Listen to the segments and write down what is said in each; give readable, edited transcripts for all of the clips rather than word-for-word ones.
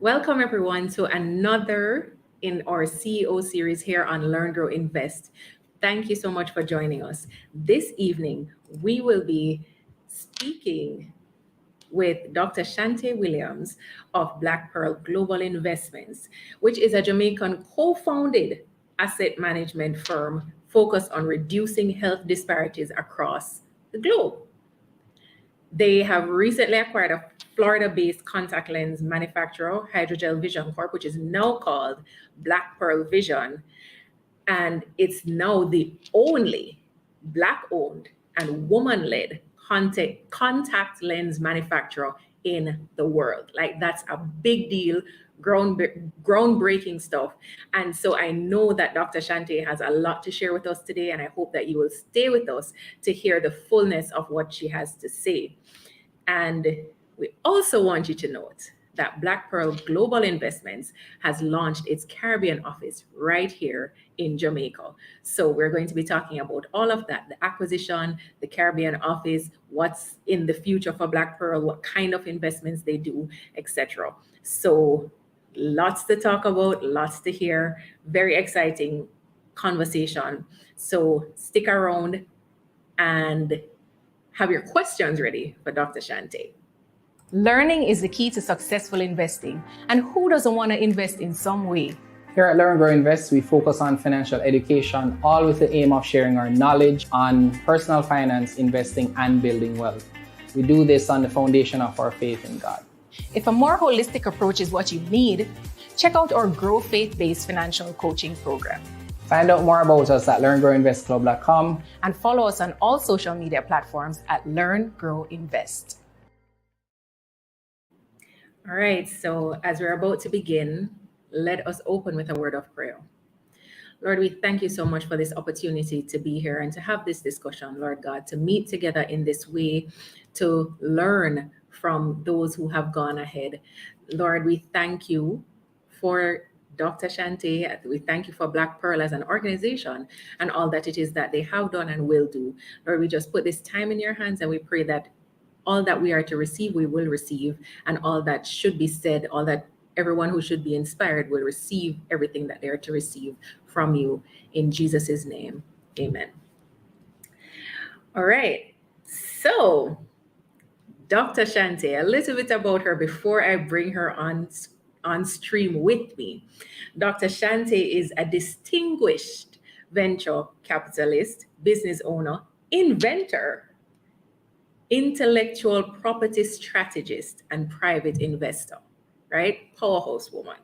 Welcome everyone to another in our CEO series here on Learn, Grow, Invest. Thank you so much for joining us. This evening, we will be speaking with Dr. Shante Williams of Black Pearl Global Investments, which is a Jamaican co-founded asset management firm focused on reducing health disparities across the globe. They have recently acquired a Florida-based contact lens manufacturer, Hydrogel Vision Corp, which is now called Black Pearl Vision, and it's now the only Black-owned and woman-led contact lens manufacturer in the world. Like, that's a big deal, groundbreaking stuff. And so I know that Dr. Shante has a lot to share with us today, and I hope that you will stay with us to hear the fullness of what she has to say. And we also want you to note that Black Pearl Global Investments has launched its Caribbean office right here in Jamaica. So we're going to be talking about all of that, the acquisition, the Caribbean office, what's in the future for Black Pearl, what kind of investments they do, etc. So lots to talk about, lots to hear, very exciting conversation. So stick around and have your questions ready for Dr. Shante. Learning is the key to successful investing. And who doesn't want to invest in some way? Here at L.E.A.R.N. Grow Invest, we focus on financial education, all with the aim of sharing our knowledge on personal finance, investing, and building wealth. We do this on the foundation of our faith in God. If a more holistic approach is what you need, check out our Grow Faith-based financial coaching program. Find out more about us at learngrowinvestclub.com and follow us on all social media platforms at Learn, Grow, Invest. All right, so as we're about to begin, let us open with a word of prayer. Lord, we thank you so much for this opportunity to be here and to have this discussion, Lord God, to meet together in this way, to learn from those who have gone ahead. Lord, we thank you for Dr. Shante. We thank you for Black Pearl as an organization and all that it is that they have done and will do. Lord, we just put this time in your hands and we pray that all that we are to receive, we will receive, and all that should be said, all that everyone who should be inspired will receive everything that they are to receive from you. In Jesus' name, amen. All right, so Dr. Shante, a little bit about her before I bring her on stream with me. Dr. Shante is a distinguished venture capitalist, business owner, inventor, intellectual property strategist, and private investor, right? Powerhouse woman.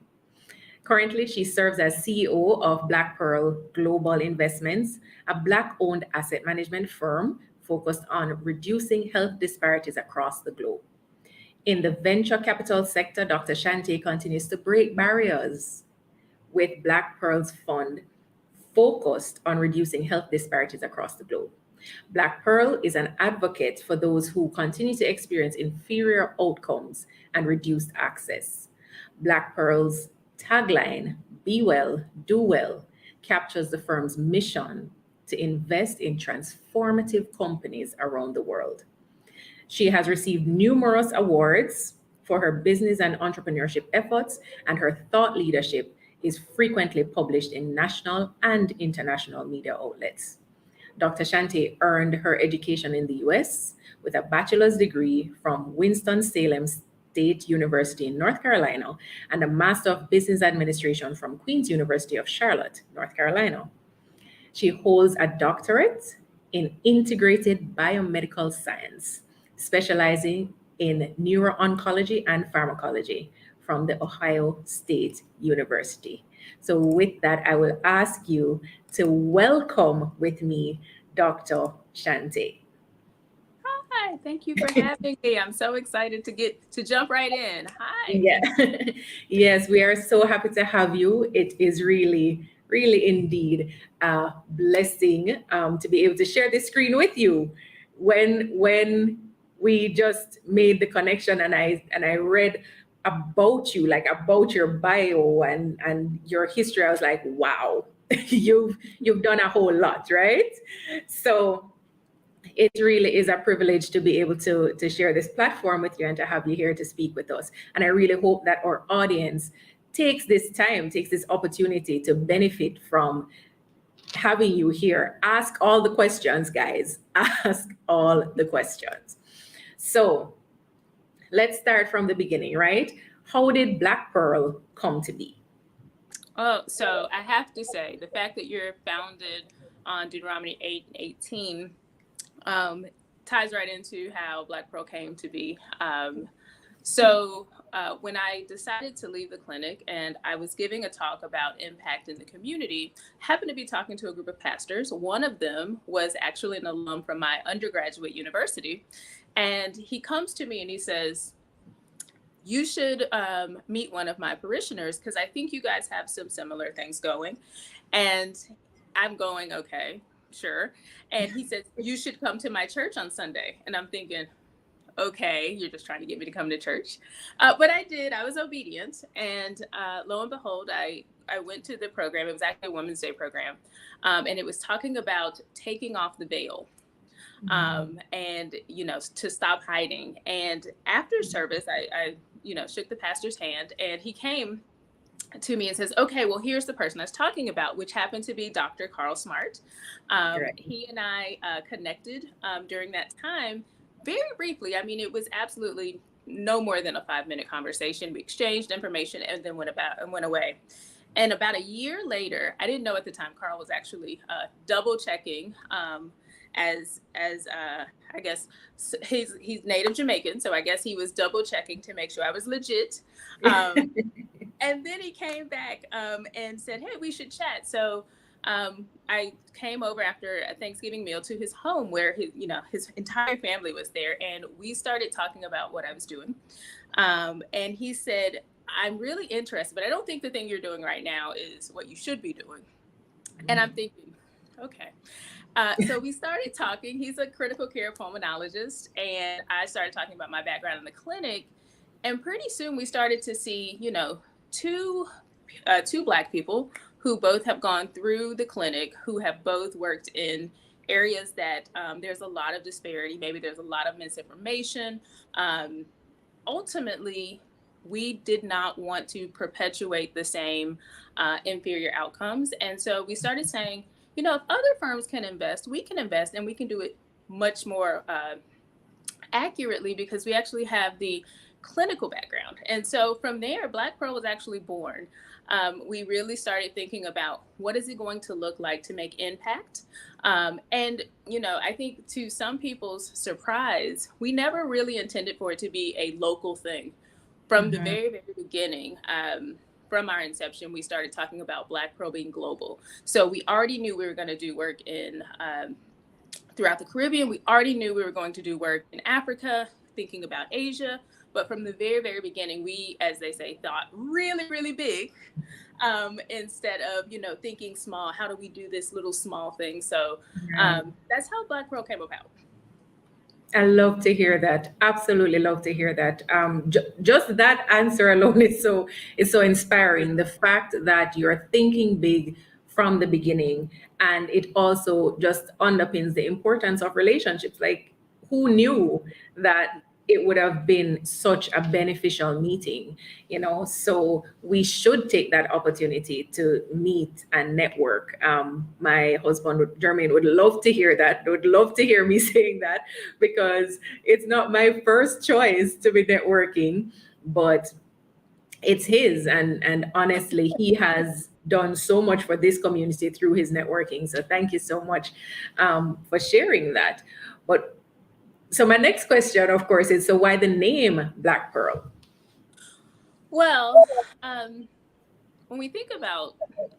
Currently, she serves as CEO of Black Pearl Global Investments, a Black-owned asset management firm focused on reducing health disparities across the globe. In the venture capital sector, Dr. Shante continues to break barriers with Black Pearl's fund focused on reducing health disparities across the globe. Black Pearl is an advocate for those who continue to experience inferior outcomes and reduced access. Black Pearl's tagline, "Be well, do well," captures the firm's mission to invest in transformative companies around the world. She has received numerous awards for her business and entrepreneurship efforts, and her thought leadership is frequently published in national and international media outlets. Dr. Shante earned her education in the US with a bachelor's degree from Winston-Salem State University in North Carolina and a Master of Business Administration from Queen's University of Charlotte, North Carolina. She holds a doctorate in integrated biomedical science, specializing in neuro-oncology and pharmacology from the Ohio State University. So with that, I will ask you to welcome with me Dr. Shante. Hi, thank you for having me. I'm so excited to jump right in. Hi. Yeah. Yes, we are so happy to have you. It is really indeed a blessing to be able to share this screen with you. When we just made the connection and I read about you, like about your bio and your history, I was like, wow, you've done a whole lot, right? So it really is a privilege to be able to share this platform with you and to have you here to speak with us. And I really hope that our audience takes this time, takes this opportunity to benefit from having you here. Ask all the questions, guys. Ask all the questions. So let's start from the beginning, right? How did Black Pearl come to be? Oh, so I have to say, the fact that you're founded on Deuteronomy 8:18 ties right into how Black Pearl came to be. When I decided to leave the clinic and I was giving a talk about impact in the community, happened to be talking to a group of pastors. One of them was actually an alum from my undergraduate university. And he comes to me and he says, you should meet one of my parishioners because I think you guys have some similar things going. And I'm going, okay, sure. And he says, you should come to my church on Sunday. And I'm thinking, okay, you're just trying to get me to come to church. But I did. I was obedient. And lo and behold, I went to the program. It was actually a Women's Day program. And it was talking about taking off the veil. And, to stop hiding. And after service, I shook the pastor's hand and he came to me and says, okay, well, here's the person I was talking about, which happened to be Dr. Carl Smart. He and I connected during that time very briefly. I mean, it was absolutely no more than a 5-minute conversation. We exchanged information and then went away. And about a year later, I didn't know at the time, Carl was actually double checking as I guess he's native Jamaican. So I guess he was double checking to make sure I was legit. And then he came back and said, hey, we should chat. So I came over after a Thanksgiving meal to his home where his entire family was there. And we started talking about what I was doing. And he said, I'm really interested, but I don't think the thing you're doing right now is what you should be doing. And I'm thinking, okay. So we started talking. He's a critical care pulmonologist. And I started talking about my background in the clinic. And pretty soon we started to see, two Black people who both have gone through the clinic, who have both worked in areas that there's a lot of disparity. Maybe there's a lot of misinformation. Ultimately, we did not want to perpetuate the same inferior outcomes. And so we started saying, if other firms can invest, we can invest and we can do it much more accurately because we actually have the clinical background. And so from there, Black Pearl was actually born. We really started thinking about what is it going to look like to make impact. And, I think to some people's surprise, we never really intended for it to be a local thing. From the very, very beginning, from our inception, we started talking about Black Pearl being global. So we already knew we were going to do work in throughout the Caribbean. We already knew we were going to do work in Africa, thinking about Asia. But from the very, very beginning, we, as they say, thought really, really big instead of, thinking small. How do we do this little small thing? So that's how Black Pearl came about. I love to hear that. Absolutely love to hear that. Just that answer alone is so inspiring. The fact that you're thinking big from the beginning, and it also just underpins the importance of relationships. Like, who knew that it would have been such a beneficial meeting, so we should take that opportunity to meet and network. My husband, Jermaine, would love to hear that, would love to hear me saying that, because it's not my first choice to be networking, but it's his. And honestly, he has done so much for this community through his networking. So thank you so much for sharing that. But so my next question, of course, is, so why the name Black Pearl? Well, when we think about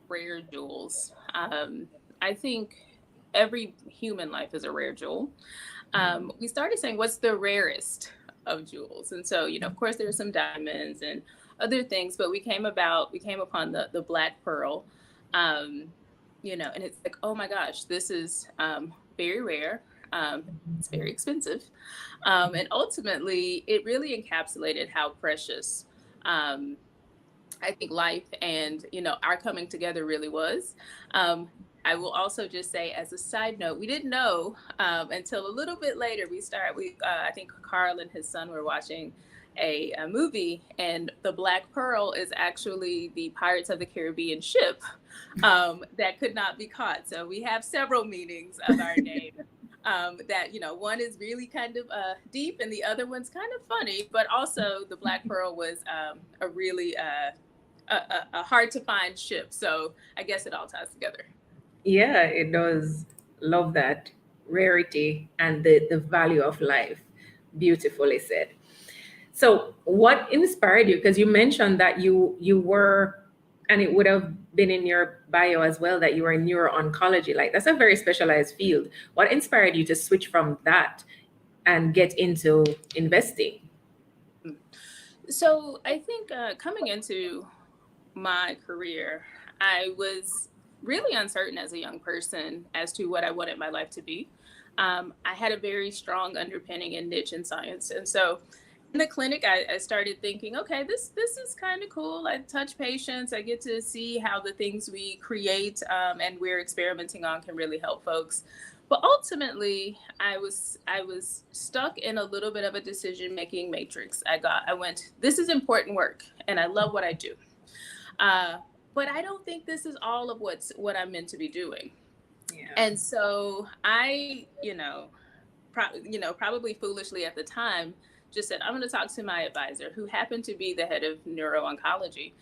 rare jewels, I think every human life is a rare jewel. We started saying, what's the rarest of jewels? And so, of course, there are some diamonds and other things, but we came upon the Black Pearl, and it's like, oh my gosh, this is very rare. It's very expensive. And ultimately, it really encapsulated how precious I think life and, our coming together really was. I will also just say, as a side note, we didn't know until a little bit later. I think Carl and his son were watching a movie, and the Black Pearl is actually the Pirates of the Caribbean ship that could not be caught. So we have several meanings of our name. That, one is really kind of deep, and the other one's kind of funny. But also, the Black Pearl was a really a hard to find ship. So I guess it all ties together. Yeah, it does. Love that rarity and the value of life. Beautifully said. So, what inspired you? Because you mentioned that you were, and it would have been in your bio as well, that you were in neuro-oncology. Like, that's a very specialized field. What inspired you to switch from that and get into investing? So I think coming into my career, I was really uncertain as a young person as to what I wanted my life to be. I had a very strong underpinning and niche in science, and so in the clinic, I started thinking, okay, this is kind of cool. I touch patients, I get to see how the things we create and we're experimenting on can really help folks. But ultimately, I was stuck in a little bit of a decision making matrix. I went, this is important work, and I love what I do. Uh, but I don't think this is all of what I'm meant to be doing. Yeah. And so I, probably foolishly at the time, just said, I'm going to talk to my advisor, who happened to be the head of neuro-oncology.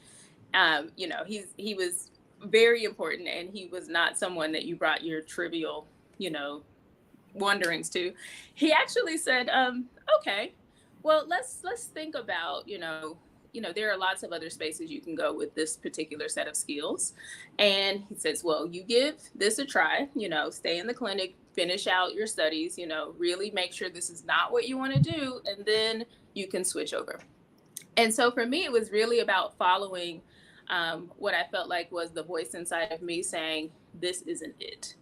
He was very important, and he was not someone that you brought your trivial, wonderings to. He actually said, okay, well, let's think about, there are lots of other spaces you can go with this particular set of skills. And he says, well, you give this a try, stay in the clinic, finish out your studies, really make sure this is not what you want to do, and then you can switch over. And so for me, it was really about following what I felt like was the voice inside of me saying, this isn't it.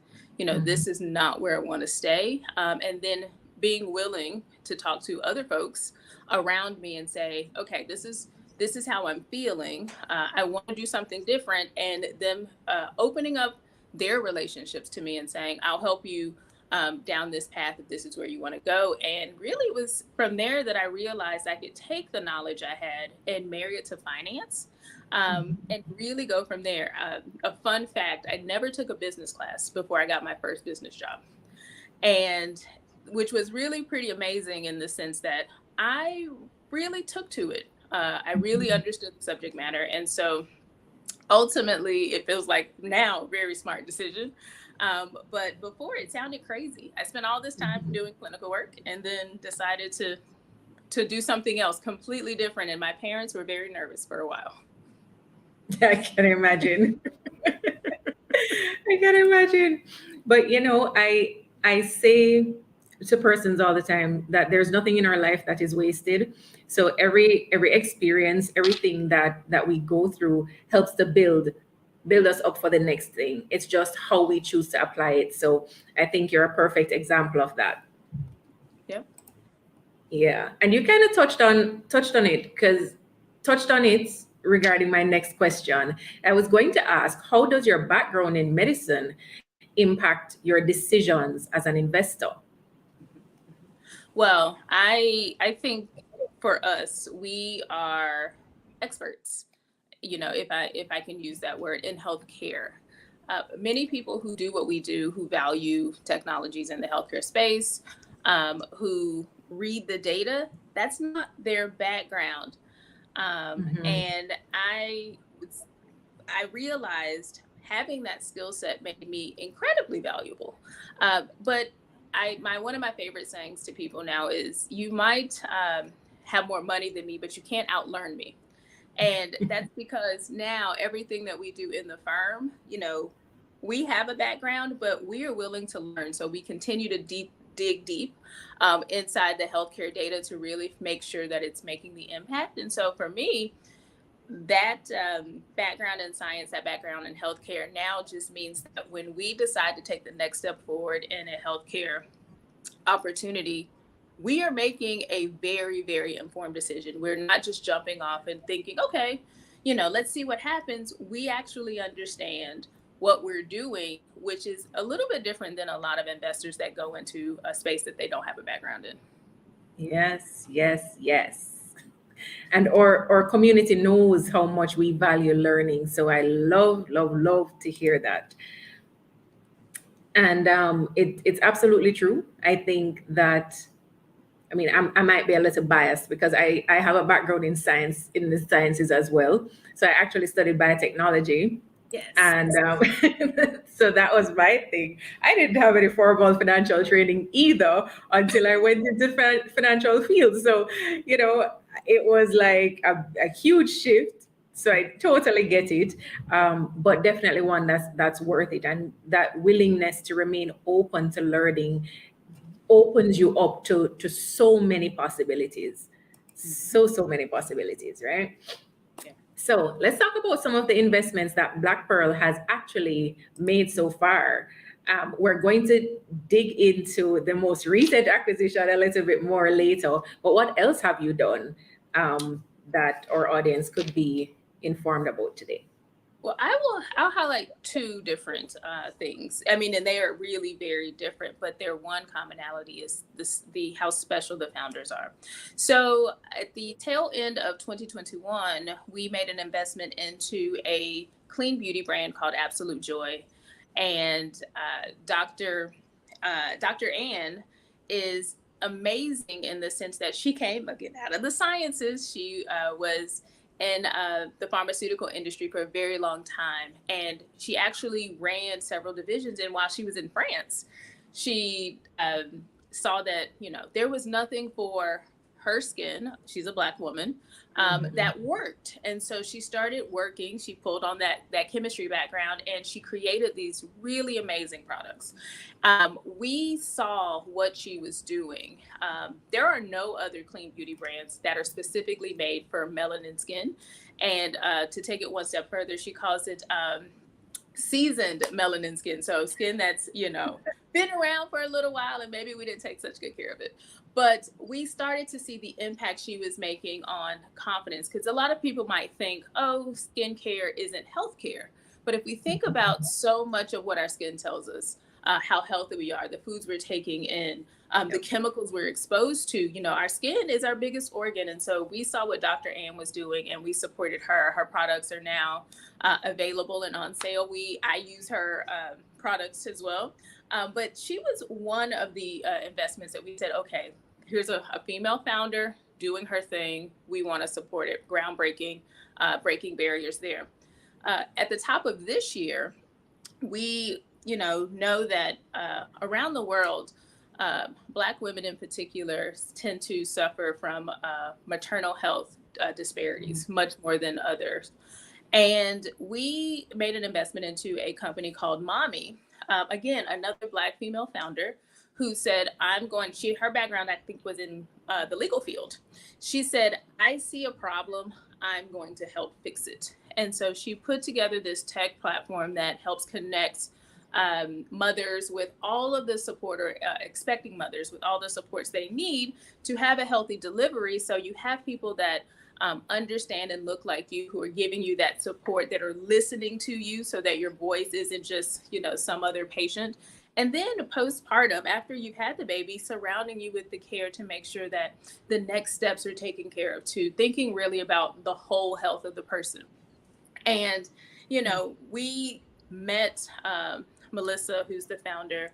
This is not where I want to stay. And then being willing to talk to other folks around me and say, okay, this is how I'm feeling. I want to do something different. And them opening up their relationships to me and saying, I'll help you down this path if this is where you want to go. And really, it was from there that I realized I could take the knowledge I had and marry it to finance and really go from there. A fun fact, I never took a business class before I got my first business job. And which was really pretty amazing in the sense that I really took to it. I really understood the subject matter. And so ultimately, it feels like now a very smart decision. But before, it sounded crazy. I spent all this time doing clinical work and then decided to do something else completely different. And my parents were very nervous for a while. I can imagine. I can imagine. But I say to persons all the time that there's nothing in our life that is wasted. So every experience, everything that we go through helps to build us up for the next thing. It's just how we choose to apply it. So I think you're a perfect example of that. Yep. Yeah. And you kind of touched on it regarding my next question. I was going to ask, how does your background in medicine impact your decisions as an investor? Well, I think for us, we are experts, if I can use that word, in healthcare. Many people who do what we do, who value technologies in the healthcare space, who read the data, that's not their background. And I realized having that skill set made me incredibly valuable. But one of my favorite sayings to people now is, you might have more money than me, but you can't outlearn me. And that's because now everything that we do in the firm, we have a background, but we are willing to learn. So we continue to dig deep inside the healthcare data to really make sure that it's making the impact. And so for me, that background in science, that background in healthcare now just means that when we decide to take the next step forward in a healthcare opportunity, we are making a very, very informed decision. We're not just jumping off and thinking, okay, let's see what happens. We actually understand what we're doing, which is a little bit different than a lot of investors that go into a space that they don't have a background in. Yes, yes, yes. And our community knows how much we value learning. So I love, love, love to hear that. And it's absolutely true. I think that, I mean, I might be a little biased because I have a background in science, in the sciences as well. So I actually studied biotechnology. Yes. And so that was my thing. I didn't have any formal financial training either until I went into financial field. So, you know, it was like a huge shift. So I totally get it, but definitely one that's worth it, and that willingness to remain open to learning opens you up to so many possibilities, so many possibilities, right? Yeah. So let's talk about some of the investments that Black Pearl has actually made so far. We're going to dig into the most recent acquisition a little bit more later, but what else have you done that our audience could be informed about today? Well, I'll highlight two different things. I mean, and they are really very different, but their one commonality is the how special the founders are. So at the tail end of 2021, we made an investment into a clean beauty brand called Absolute Joy, and Dr. Ann is amazing in the sense that she came again out of the sciences. She was in the pharmaceutical industry for a very long time. And she actually ran several divisions. And while she was in France, she saw that, there was nothing for her skin. She's a Black woman that worked. And so she started working. She pulled on that chemistry background, and she created these really amazing products. We saw what she was doing. There are no other clean beauty brands that are specifically made for melanin skin. And to take it one step further, she calls it seasoned melanin skin. So skin that's, been around for a little while, and maybe we didn't take such good care of it. But we started to see the impact she was making on confidence, because a lot of people might think, oh, skincare isn't healthcare. But if we think about so much of what our skin tells us, how healthy we are, the foods we're taking in, the chemicals we're exposed to, our skin is our biggest organ. And so we saw what Dr. Ann was doing, and we supported her. Her products are now available and on sale. I use her products as well. But she was one of the investments that we said, okay, here's a female founder doing her thing. We want to support it. Groundbreaking, breaking barriers there. At the top of this year, we know that around the world, Black women in particular tend to suffer from maternal health disparities much more than others. And we made an investment into a company called Mommy. Again, another Black female founder who said, her background, I think, was in the legal field. She said, I see a problem, I'm going to help fix it. And so she put together this tech platform that helps connect mothers with all of the support, or expecting mothers with all the supports they need to have a healthy delivery. So you have people that understand and look like you, who are giving you that support, that are listening to you, so that your voice isn't just, some other patient. And then postpartum, after you've had the baby, surrounding you with the care to make sure that the next steps are taken care of too, thinking really about the whole health of the person. And, we met Melissa, who's the founder,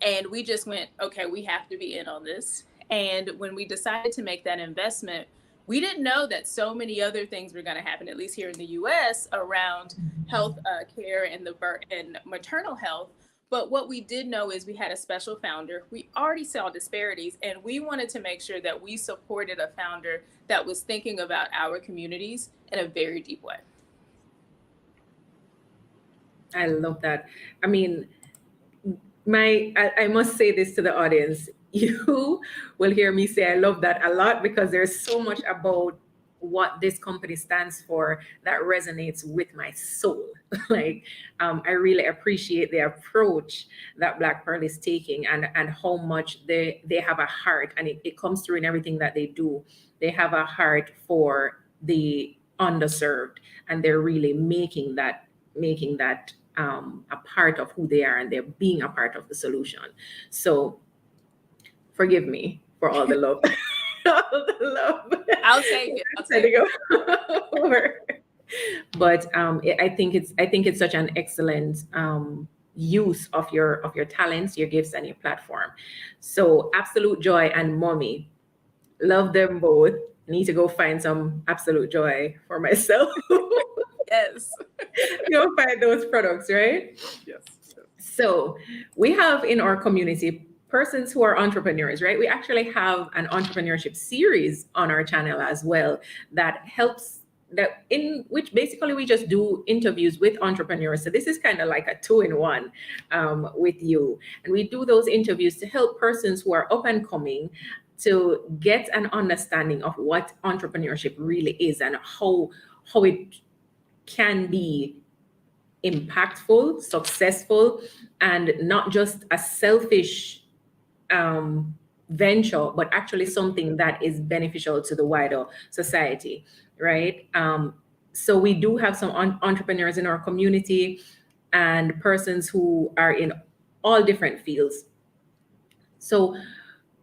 and we just went, okay, we have to be in on this. And when we decided to make that investment, we didn't know that so many other things were going to happen, at least here in the U.S., around health care and and maternal health. But what we did know is we had a special founder. We already saw disparities, and we wanted to make sure that we supported a founder that was thinking about our communities in a very deep way. I love that. I mean, I must say this to the audience. You will hear me say I love that a lot, because there's so much about what this company stands for that resonates with my soul. I really appreciate the approach that Black Pearl is taking, and how much they have a heart, and it comes through in everything that they do. They have a heart for the underserved, and they're really making that a part of who they are, and they're being a part of the solution. So forgive me for all the love. All the love. I'll take it. I'll take it. But I think it's such an excellent use of your talents, your gifts, and your platform. So Absolute Joy and Mommy, love them both. Need to go find some Absolute Joy for myself. Yes. Go find those products, right? Yes. So we have in our community persons who are entrepreneurs, right? We actually have an entrepreneurship series on our channel as well that helps, that in which basically we just do interviews with entrepreneurs. So this is kind of like a two-in-one with you. And we do those interviews to help persons who are up and coming to get an understanding of what entrepreneurship really is and how it can be impactful, successful, and not just a selfish venture, but actually something that is beneficial to the wider society, right? So we do have some entrepreneurs in our community and persons who are in all different fields. So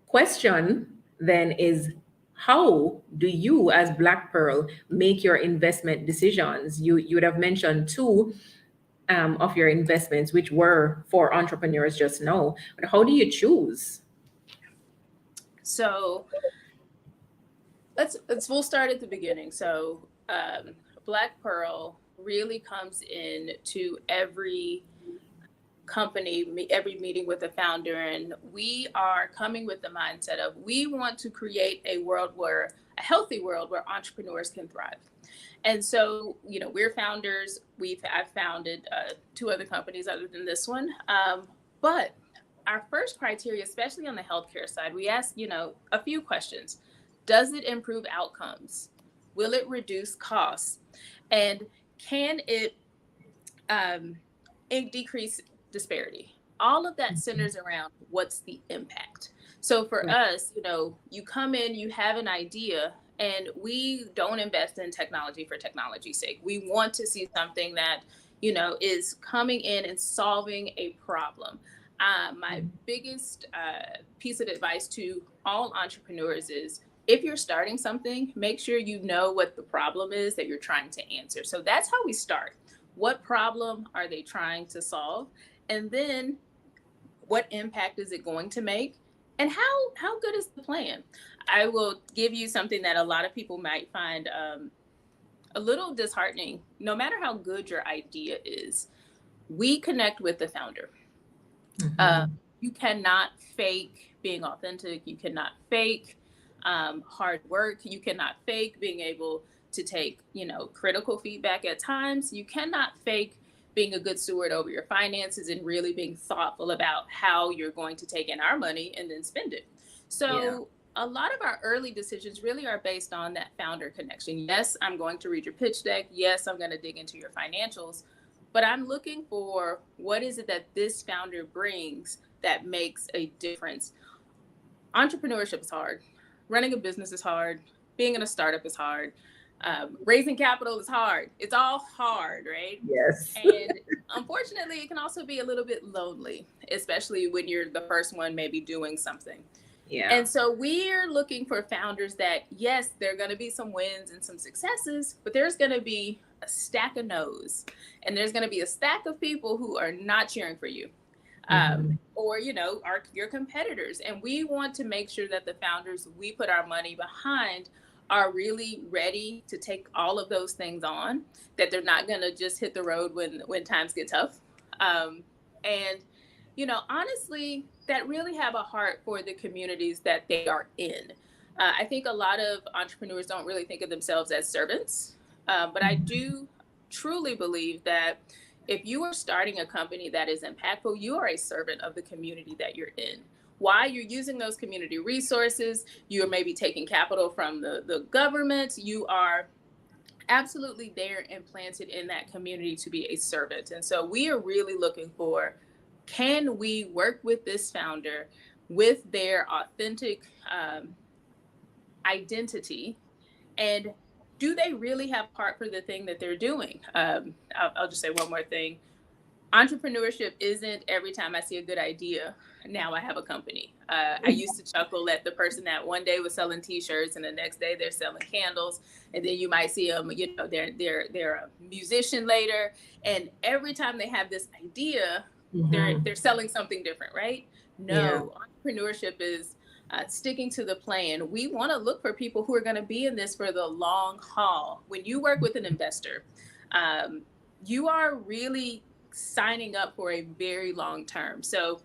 question then is, how do you as Black Pearl make your investment decisions? You would have mentioned two of your investments, which were for entrepreneurs just now. But how do you choose? So we'll start at the beginning. So Black Pearl really comes in to every company, every meeting with the founder, and we are coming with the mindset of we want to create a healthy world where entrepreneurs can thrive. And so, we're founders. I've founded two other companies other than this one. But our first criteria, especially on the healthcare side, we ask, a few questions. Does it improve outcomes? Will it reduce costs? And can it decrease disparity? All of that centers around what's the impact. So for us, you come in, you have an idea, and we don't invest in technology for technology's sake. We want to see something that, is coming in and solving a problem. My biggest piece of advice to all entrepreneurs is, if you're starting something, make sure you know what the problem is that you're trying to answer. So that's how we start. What problem are they trying to solve? And then what impact is it going to make? And how good is the plan? I will give you something that a lot of people might find a little disheartening. No matter how good your idea is, we connect with the founder. Mm-hmm. You cannot fake being authentic. You cannot fake hard work. You cannot fake being able to take, critical feedback at times. You cannot fake being a good steward over your finances and really being thoughtful about how you're going to take in our money and then spend it. So a lot of our early decisions really are based on that founder connection. Yes, I'm going to read your pitch deck. Yes, I'm going to dig into your financials, but I'm looking for what is it that this founder brings that makes a difference. Entrepreneurship is hard. Running a business is hard. Being in a startup is hard. Raising capital is hard. It's all hard, right? Yes. And unfortunately, it can also be a little bit lonely, especially when you're the first one maybe doing something. Yeah. And so we're looking for founders that, yes, there are going to be some wins and some successes, but there's going to be a stack of no's. And there's going to be a stack of people who are not cheering for you. Or, are your competitors. And we want to make sure that the founders we put our money behind are really ready to take all of those things on, that they're not going to just hit the road when times get tough. And, honestly, that really have a heart for the communities that they are in. I think a lot of entrepreneurs don't really think of themselves as servants, but I do truly believe that if you are starting a company that is impactful, you are a servant of the community that you're in. While you're using those community resources, you are maybe taking capital from the government, you are absolutely there and planted in that community to be a servant. And so we are really looking for, can we work with this founder with their authentic identity, and do they really have heart for the thing that they're doing? I'll just say one more thing. entrepreneurship isn't every time I see a good idea, now I have a company. I used to chuckle at the person that one day was selling T-shirts and the next day they're selling candles, and then you might see them, they're a musician later, and every time they have this idea, they're selling something different, right? Yeah. No, entrepreneurship is sticking to the plan. We want to look for people who are going to be in this for the long haul. When you work with an investor, you are really signing up for a very long term. So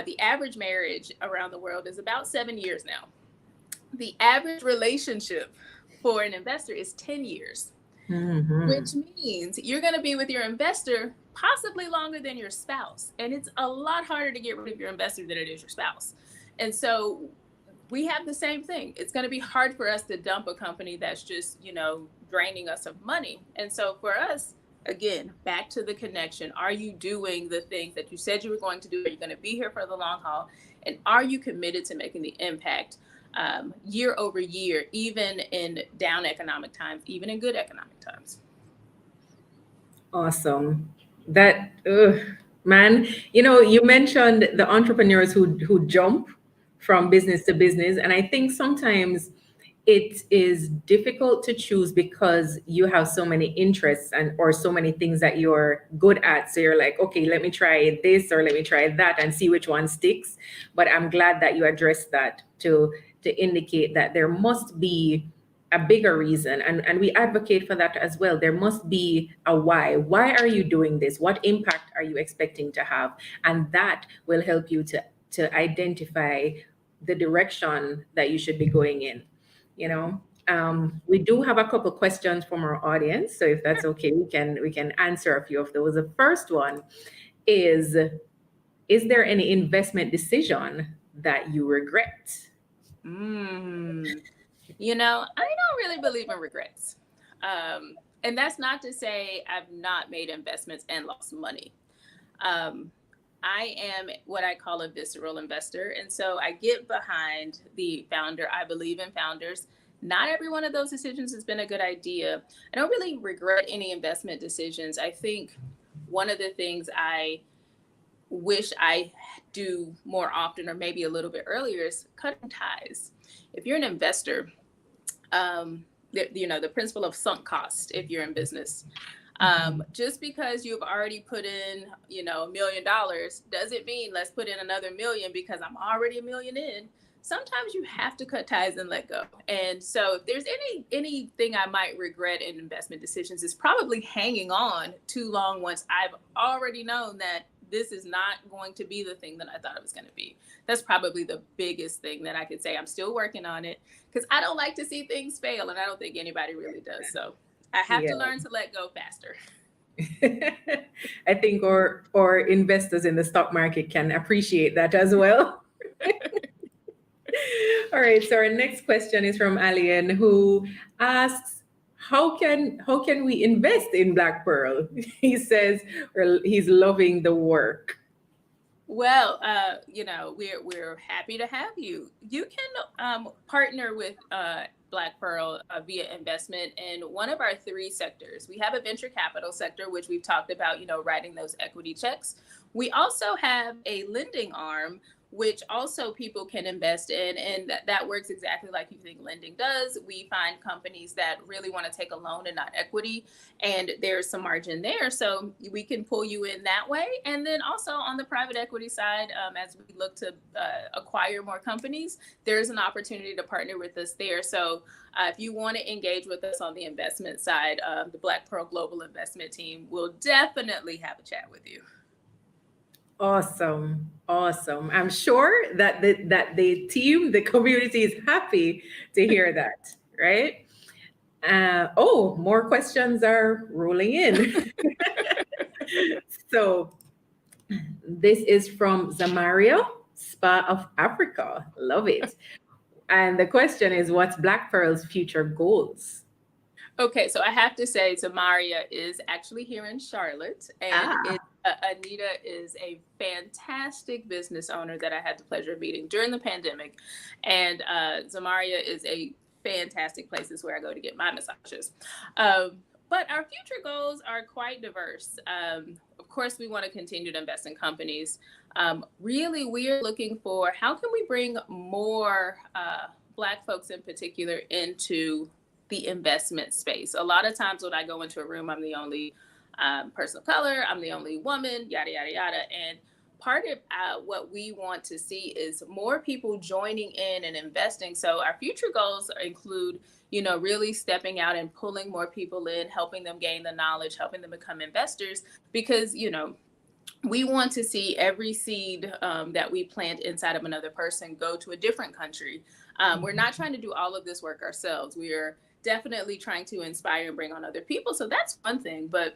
the average marriage around the world is about 7 years now. The average relationship for an investor is 10 years, which means you're going to be with your investor possibly longer than your spouse. And it's a lot harder to get rid of your investor than it is your spouse. And so we have the same thing. It's going to be hard for us to dump a company that's just, draining us of money. And so for us, again, back to the connection. Are you doing the things that you said you were going to do? Are you going to be here for the long haul? And are you committed to making the impact year over year, even in down economic times, even in good economic times? Awesome. That, man, you mentioned the entrepreneurs who jump from business to business, and I think sometimes it is difficult to choose because you have so many interests and or so many things that you're good at. So you're like, okay, let me try this or let me try that and see which one sticks. But I'm glad that you addressed that to indicate that there must be a bigger reason, and we advocate for that as well. There must be a why are you doing this, what impact are you expecting to have, and that will help you to identify the direction that you should be going in. We do have a couple questions from our audience, so if that's okay, we can answer a few of those. The first one is there any investment decision that you regret? I don't really believe in regrets. And that's not to say I've not made investments and lost money. I am what I call a visceral investor. And so I get behind the founder. I believe in founders. Not every one of those decisions has been a good idea. I don't really regret any investment decisions. I think one of the things I wish I do more often, or maybe a little bit earlier, is cutting ties. If you're an investor, the principle of sunk cost, if you're in business, just because you've already put in, $1 million doesn't mean let's put in another million because I'm already a million in. Sometimes you have to cut ties and let go. And so if there's anything I might regret in investment decisions, is probably hanging on too long once I've already known that this is not going to be the thing that I thought it was going to be. That's probably the biggest thing that I could say. I'm still working on it because I don't like to see things fail, and I don't think anybody really does. So I have to learn to let go faster. I think our investors in the stock market can appreciate that as well. All right, so our next question is from Alien, who asks, how can we invest in Black Pearl? He says he's loving the work. Well, we're happy to have you. You can partner with Black Pearl via investment in one of our three sectors. We have a venture capital sector, which we've talked about, writing those equity checks. We also have a lending arm, which also people can invest in. And that works exactly like you think lending does. We find companies that really want to take a loan and not equity, and there's some margin there. So we can pull you in that way. And then also on the private equity side, as we look to acquire more companies, there's an opportunity to partner with us there. So if you want to engage with us on the investment side, the Black Pearl Global Investment Team will definitely have a chat with you. Awesome. Awesome. I'm sure that the team, the community is happy to hear that, right? More questions are rolling in. So this is from Zamaria, Spa of Africa. Love it. And the question is, what's Black Pearl's future goals? Okay, so I have to say, Zamaria is actually here in Charlotte, and Anita is a fantastic business owner that I had the pleasure of meeting during the pandemic. And Zamaria is a fantastic place. Is where I go to get my massages. But our future goals are quite diverse. Of course, we want to continue to invest in companies. Really, we are looking for how can we bring more Black folks in particular into the investment space. A lot of times when I go into a room, I'm the only person of color, I'm the only woman, yada, yada, yada. And part of what we want to see is more people joining in and investing. So our future goals include, really stepping out and pulling more people in, helping them gain the knowledge, helping them become investors, because, we want to see every seed that we plant inside of another person go to a different country. We're not trying to do all of this work ourselves. We are definitely trying to inspire and bring on other people. So that's one thing. But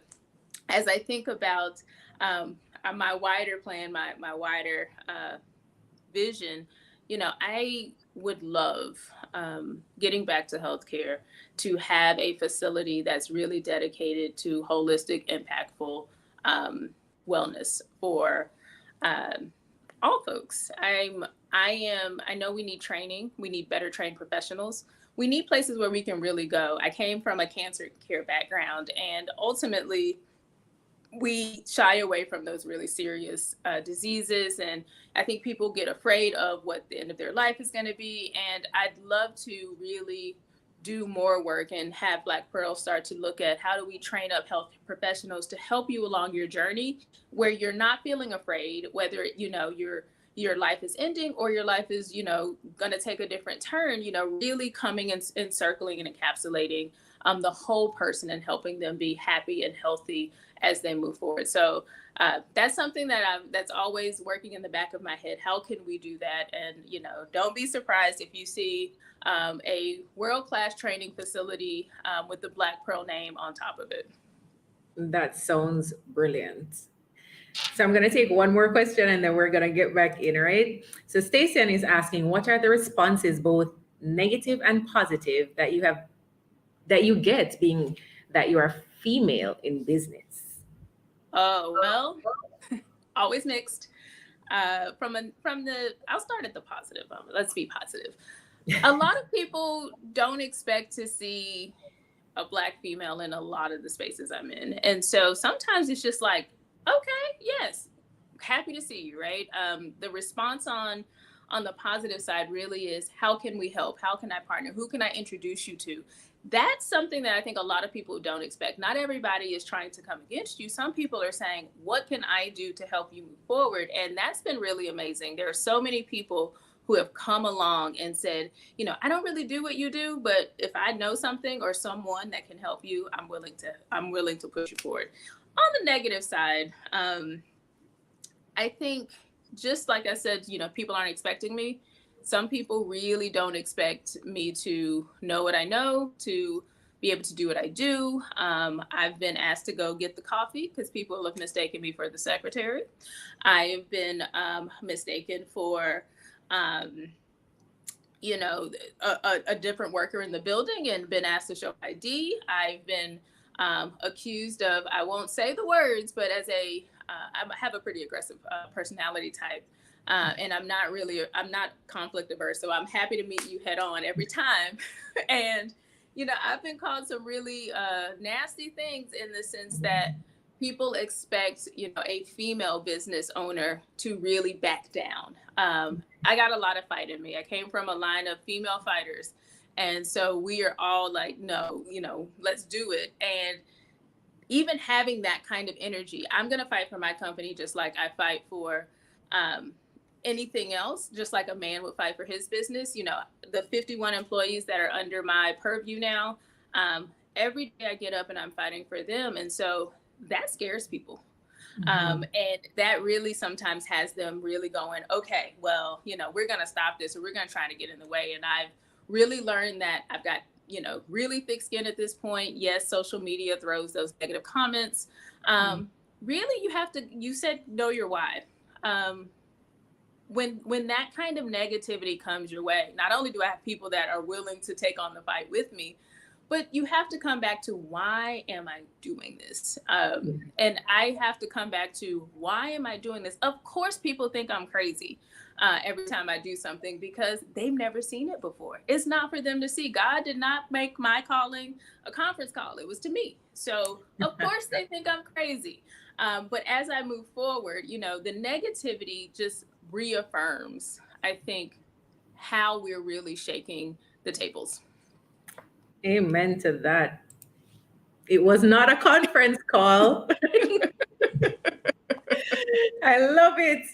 as I think about my wider plan, my wider vision, I would love, getting back to healthcare, to have a facility that's really dedicated to holistic, impactful wellness for all folks. I know we need training. We need better trained professionals. We need places where we can really go. I came from a cancer care background, and ultimately we shy away from those really serious diseases. And I think people get afraid of what the end of their life is going to be. And I'd love to really do more work and have Black Pearl start to look at how do we train up health professionals to help you along your journey, where you're not feeling afraid, whether, your life is ending or your life is, going to take a different turn, really coming and circling and encapsulating the whole person and helping them be happy and healthy as they move forward. So that's something that's always working in the back of my head. How can we do that? And, don't be surprised if you see a world-class training facility with the Black Pearl name on top of it. That sounds brilliant. So I'm going to take one more question and then we're going to get back in, right? So Stacey is asking, what are the responses, both negative and positive, that you get being that you are female in business? Oh, well, always mixed. I'll start at the positive. Let's be positive. A lot of people don't expect to see a Black female in a lot of the spaces I'm in. And so sometimes it's just like, okay, yes, happy to see you, right? The response on the positive side really is, how can we help? How can I partner? Who can I introduce you to? That's something that I think a lot of people don't expect. Not everybody is trying to come against you. Some people are saying, what can I do to help you move forward? And that's been really amazing. There are so many people who have come along and said, I don't really do what you do, but if I know something or someone that can help you, I'm willing to push you forward. On the negative side, I think, just like I said, people aren't expecting me. Some people really don't expect me to know what I know, to be able to do what I do. I've been asked to go get the coffee because people have mistaken me for the secretary. I have been mistaken for, a different worker in the building and been asked to show ID. I've been accused of, I won't say the words, but I have a pretty aggressive personality type. And I'm not conflict averse. So I'm happy to meet you head on every time. And, I've been called some really nasty things, in the sense that people expect, a female business owner to really back down. I got a lot of fight in me. I came from a line of female fighters. And so we are all like, no, let's do it. And even having that kind of energy, I'm going to fight for my company just like I fight for anything else, just like a man would fight for his business. The 51 employees that are under my purview now, every day I get up and I'm fighting for them. And so that scares people. And that really sometimes has them really going, okay, well, we're going to stop this, or we're going to try to get in the way. And I've really learned that I've got, really thick skin at this point. Yes, social media throws those negative comments. Really, you said know your why. When that kind of negativity comes your way, not only do I have people that are willing to take on the fight with me, but you have to come back to, why am I doing this? And I have to come back to, why am I doing this? Of course, people think I'm crazy. every time I do something, because they've never seen it before. It's not for them to see. God did not make my calling a conference call. It was to me. So of course they think I'm crazy. But as I move forward, the negativity just reaffirms, I think, how we're really shaking the tables. Amen to that. It was not a conference call. I love it.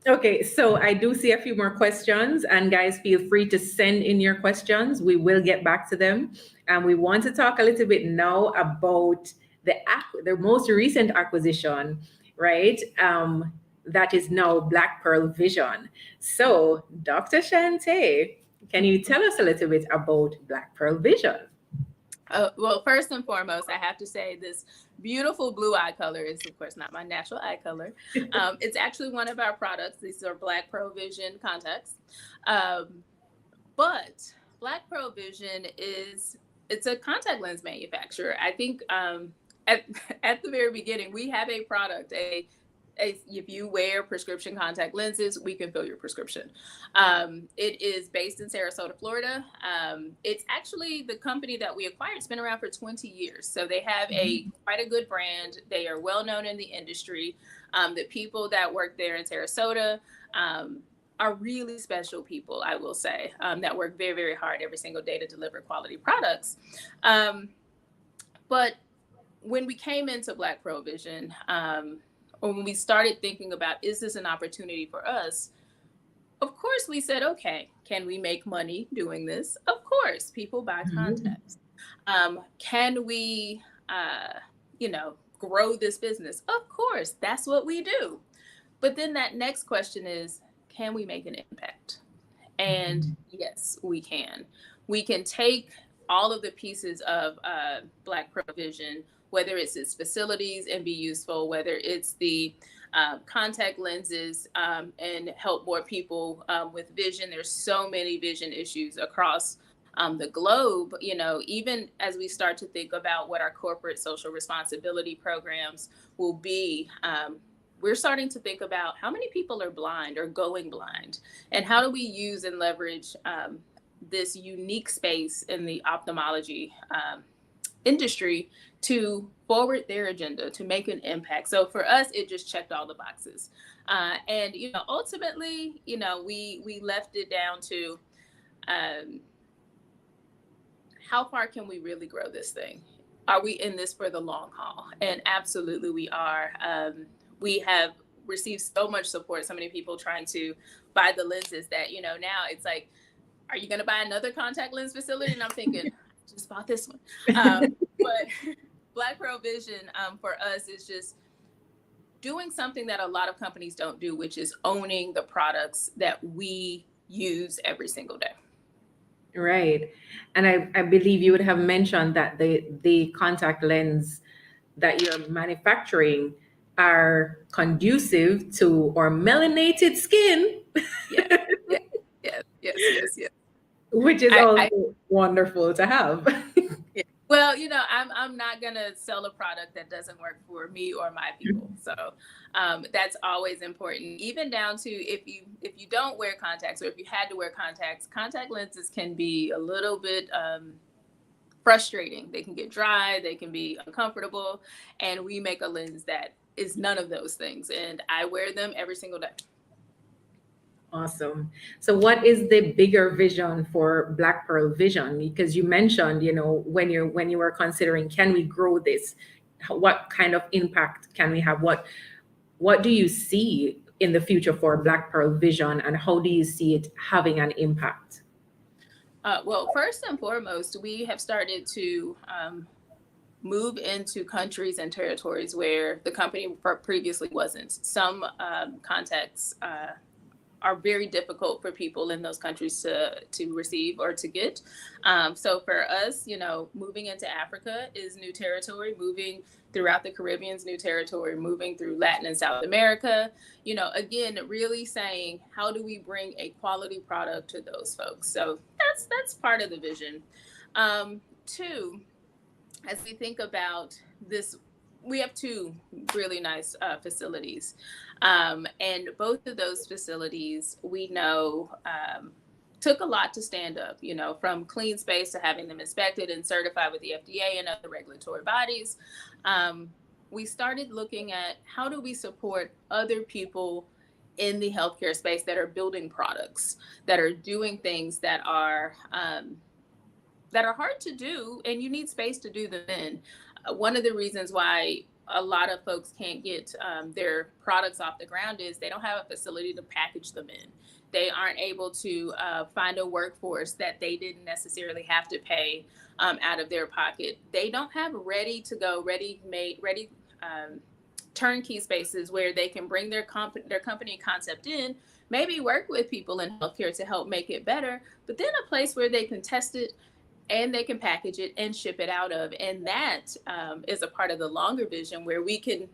Okay, so I do see a few more questions, and guys, feel free to send in your questions. We will get back to them. And we want to talk a little bit now about the most recent acquisition, right? That is now Black Pearl Vision. So, Dr. Shante, can you tell us a little bit about Black Pearl Vision? Well, first and foremost, I have to say this beautiful blue eye color is, of course, not my natural eye color. It's actually one of our products. These are Black Pearl Vision contacts. But Black Pearl Vision it's a contact lens manufacturer. I think at the very beginning, we have a product, if you wear prescription contact lenses, we can fill your prescription. It is based in Sarasota, Florida. It's actually the company that we acquired. It's been around for 20 years. So they have quite a good brand. They are well known in the industry. The people that work there in Sarasota are really special people, I will say, that work very, very hard every single day to deliver quality products. But when we came into Black Pearl Vision, or when we started thinking about, is this an opportunity for us? Of course, we said, okay, can we make money doing this? Of course, people buy contacts. Can we, grow this business? Of course, that's what we do. But then that next question is, can we make an impact? And yes, we can. We can take all of the pieces of Black Pearl Vision, whether it's its facilities and be useful, whether it's the contact lenses and help more people with vision. There's so many vision issues across the globe, even as we start to think about what our corporate social responsibility programs will be. We're starting to think about how many people are blind or going blind, and how do we use and leverage this unique space in the ophthalmology industry to forward their agenda, to make an impact. So for us, it just checked all the boxes. And, ultimately, we left it down to how far can we really grow this thing? Are we in this for the long haul? And absolutely we are. We have received so much support, so many people trying to buy the lenses that, now it's like, are you going to buy another contact lens facility? And I'm thinking, just bought this one. But Black Pearl Vision for us is just doing something that a lot of companies don't do, which is owning the products that we use every single day. Right. And I believe you would have mentioned that the contact lens that you're manufacturing are conducive to our melanated skin. Yes. Which is also wonderful to have. Yeah. Well, I'm not gonna sell a product that doesn't work for me or my people. So that's always important. Even down to if you don't wear contacts, or if you had to wear contacts, contact lenses can be a little bit frustrating. They can get dry, they can be uncomfortable, and we make a lens that is none of those things. And I wear them every single day. Awesome. So what is the bigger vision for Black Pearl Vision? Because you mentioned, when you were considering, can we grow this? What kind of impact can we have? What do you see in the future for Black Pearl Vision, and how do you see it having an impact? Well, first and foremost, we have started to move into countries and territories where the company previously wasn't. Some contacts are very difficult for people in those countries to receive or to get. So for us, moving into Africa is new territory, moving throughout the Caribbean is new territory, moving through Latin and South America, again, really saying, how do we bring a quality product to those folks? So that's part of the vision. Two, as we think about this we have two really nice facilities. And both of those facilities, we know, took a lot to stand up, you know, from clean space to having them inspected and certified with the FDA and other regulatory bodies. We started looking at how do we support other people in the healthcare space that are building products, that are doing things that are hard to do, and you need space to do them in. One of the reasons why a lot of folks can't get their products off the ground is they don't have a facility to package them in. They aren't able to find a workforce that they didn't necessarily have to pay out of their pocket. They don't have ready to go, ready turnkey spaces where they can bring their company concept in, maybe work with people in healthcare to help make it better, but then a place where they can test it and they can package it and ship it out of. And that is a part of the longer vision where we can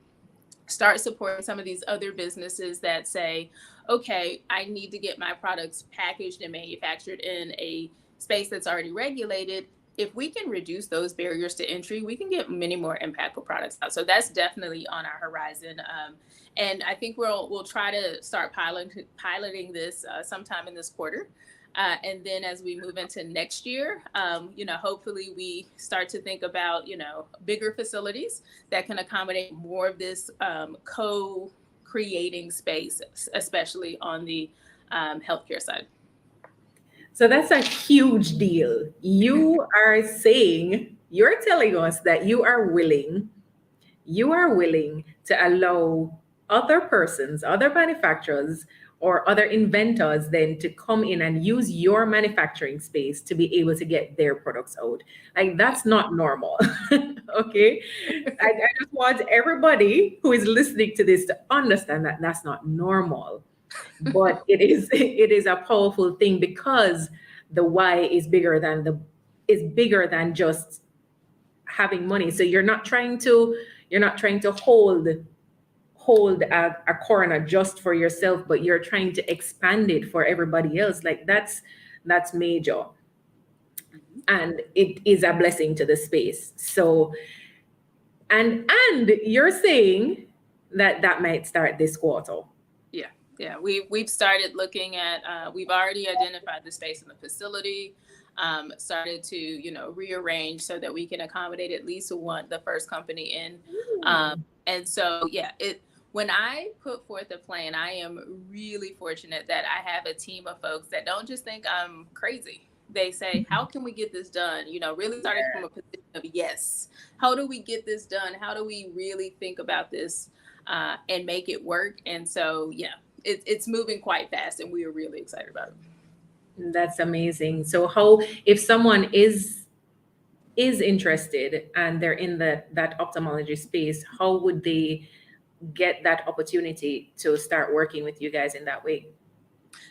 start supporting some of these other businesses that say, okay, I need to get my products packaged and manufactured in a space that's already regulated. If we can reduce those barriers to entry, we can get many more impactful products out. So that's definitely on our horizon. And I think we'll try to start piloting this sometime in this quarter. And then as we move into next year, you know, hopefully we start to think about, you know, bigger facilities that can accommodate more of this co-creating space, especially on the healthcare side. So that's a huge deal. You're telling us that you are willing to allow other persons, other manufacturers, or other inventors then to come in and use your manufacturing space to be able to get their products out. Like, that's not normal. Okay. I just want everybody who is listening to this to understand that that's not normal. But it is a powerful thing because the why is bigger than just having money. So you're not trying to hold a corner just for yourself, but you're trying to expand it for everybody else. Like, that's major, and it is a blessing to the space. So, and you're saying that might start this quarter. Yeah, we've started looking at. We've already identified the space in the facility. Started to, you know, rearrange so that we can accommodate at least the first company in. And so, yeah, when I put forth a plan, I am really fortunate that I have a team of folks that don't just think I'm crazy. They say, how can we get this done? You know, really starting from a position of yes. How do we get this done? How do we really think about this and make it work? And so, yeah, it's moving quite fast, and we are really excited about it. That's amazing. So how, if someone is interested and they're in that ophthalmology space, how would they get that opportunity to start working with you guys in that way?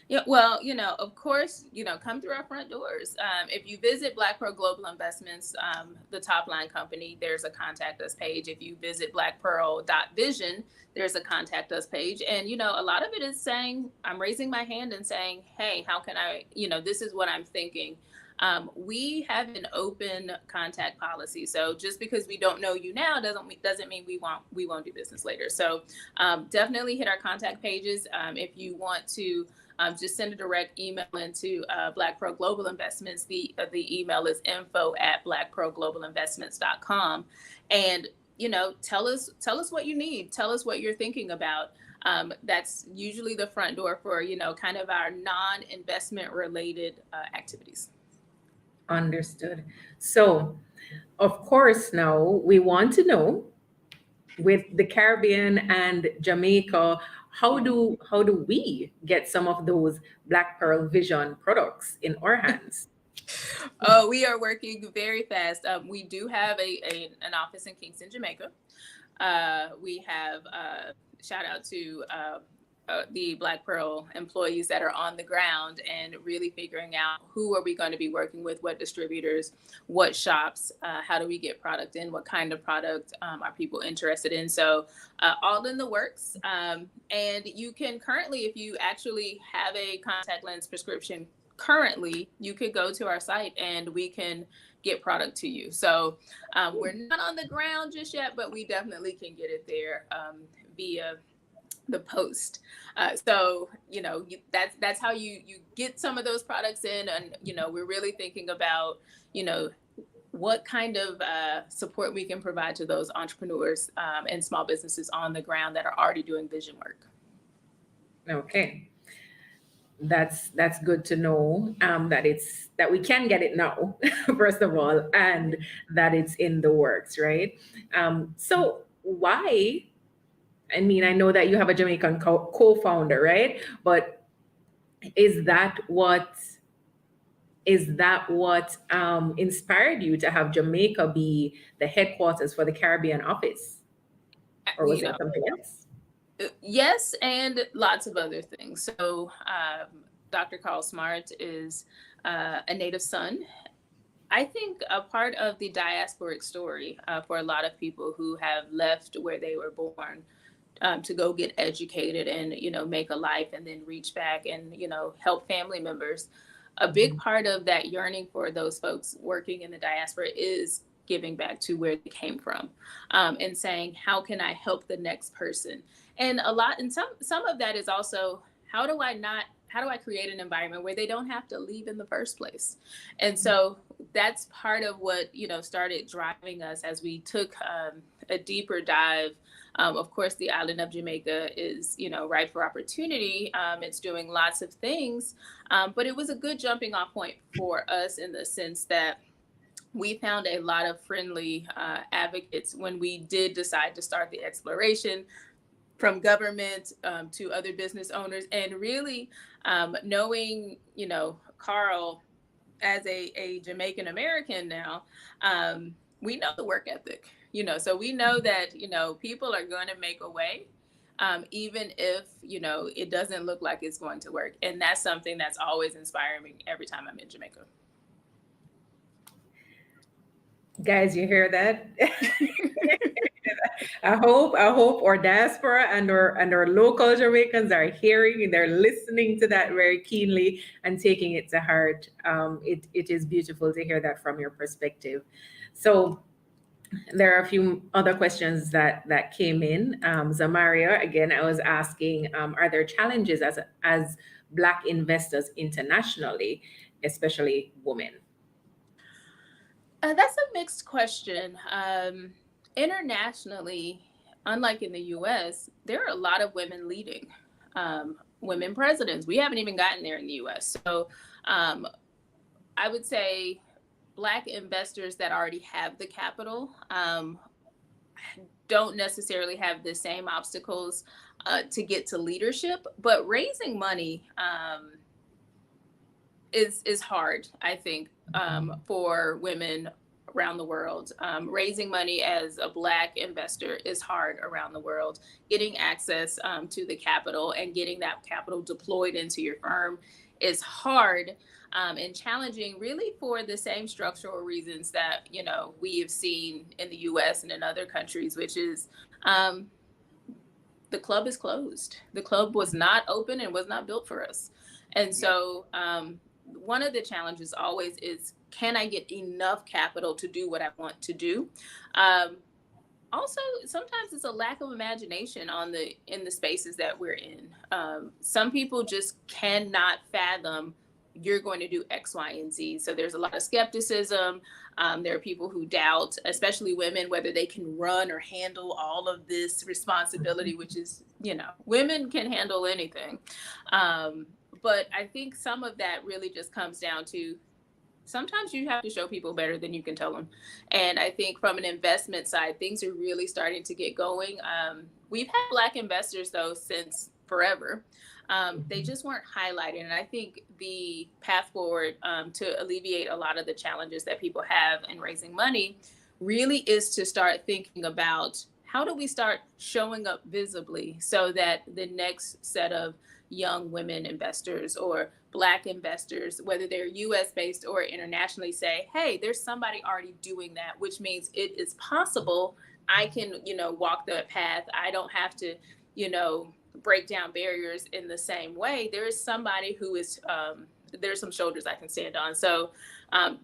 Yeah, well, you know, of course, you know, come through our front doors. If you visit Black Pearl Global Investments, the top line company, there's a contact us page. If you visit blackpearl.vision, there's a contact us page. And, you know, a lot of it is saying, I'm raising my hand and saying, hey, how can I, you know, this is what I'm thinking. We have an open contact policy. So just because we don't know you now doesn't mean we won't do business later. So definitely hit our contact pages. If you want to just send a direct email into Black Pearl Global Investments. The email is info@blackpearlglobalinvestments.com. And, you know, tell us what you need. Tell us what you're thinking about. That's usually the front door for, you know, kind of our non-investment related activities. Understood. So, of course, now we want to know, with the Caribbean and Jamaica, how do we get some of those Black Pearl Vision products in our hands? Oh, we are working very fast. We do have an office in Kingston, Jamaica. We have shout out to the Black Pearl employees that are on the ground and really figuring out who are we going to be working with, what distributors, what shops, how do we get product in, what kind of product are people interested in. So all in the works. And you can currently, if you actually have a contact lens prescription currently, you could go to our site and we can get product to you. So we're not on the ground just yet, but we definitely can get it there via the post. So, that's how you get some of those products in. And, we're really thinking about, what kind of support we can provide to those entrepreneurs and small businesses on the ground that are already doing vision work. Okay. That's good to know, that we can get it now, first of all, and that it's in the works, right? So why? I mean, I know that you have a Jamaican co-founder, right? But is that what inspired you to have Jamaica be the headquarters for the Caribbean office, or was You it know, something else? yes, and lots of other things. So, Dr. Carl Smart is a native son. I think a part of the diasporic story for a lot of people who have left where they were born to go get educated and make a life and then reach back and help family members. A big part of that yearning for those folks working in the diaspora is giving back to where they came from, and saying, how can I help the next person? And some of that is also, how do I create an environment where they don't have to leave in the first place? And so that's part of what started driving us as we took a deeper dive. Of course, the island of Jamaica is ripe for opportunity. It's doing lots of things, but it was a good jumping off point for us in the sense that we found a lot of friendly advocates when we did decide to start the exploration, from government to other business owners, and really knowing, Carl as a Jamaican American now, we know the work ethic, so we know that, people are going to make a way, even if, it doesn't look like it's going to work. And that's something that's always inspiring me every time I'm in Jamaica. Guys, you hear that? I hope our diaspora and our local Jamaicans are hearing, they're listening to that very keenly and taking it to heart. It is beautiful to hear that from your perspective. So there are a few other questions that came in. Zamaria, again, I was asking, are there challenges as Black investors internationally, especially women? That's a mixed question. Internationally, unlike in the US, there are a lot of women leading, women presidents. We haven't even gotten there in the US. So I would say Black investors that already have the capital don't necessarily have the same obstacles to get to leadership, but raising money is hard, I think, for women around the world. Raising money as a Black investor is hard around the world. Getting access to the capital and getting that capital deployed into your firm is hard and challenging, really, for the same structural reasons that we have seen in the U.S. and in other countries, which is the club is closed. The club was not open and was not built for us. And so one of the challenges always is, can I get enough capital to do what I want to do? Also, sometimes it's a lack of imagination in the spaces that we're in. Some people just cannot fathom you're going to do X, Y, and Z. So there's a lot of skepticism. There are people who doubt, especially women, whether they can run or handle all of this responsibility, which is, women can handle anything. But I think some of that really just comes down to, sometimes you have to show people better than you can tell them. And I think from an investment side, things are really starting to get going. We've had Black investors, though, since forever. They just weren't highlighted. And I think the path forward to alleviate a lot of the challenges that people have in raising money really is to start thinking about, how do we start showing up visibly so that the next set of young women investors or Black investors, whether they're US based or internationally, say, hey, there's somebody already doing that, which means it is possible. I can, walk the path. I don't have to, break down barriers in the same way. There is somebody who is, there's some shoulders I can stand on. So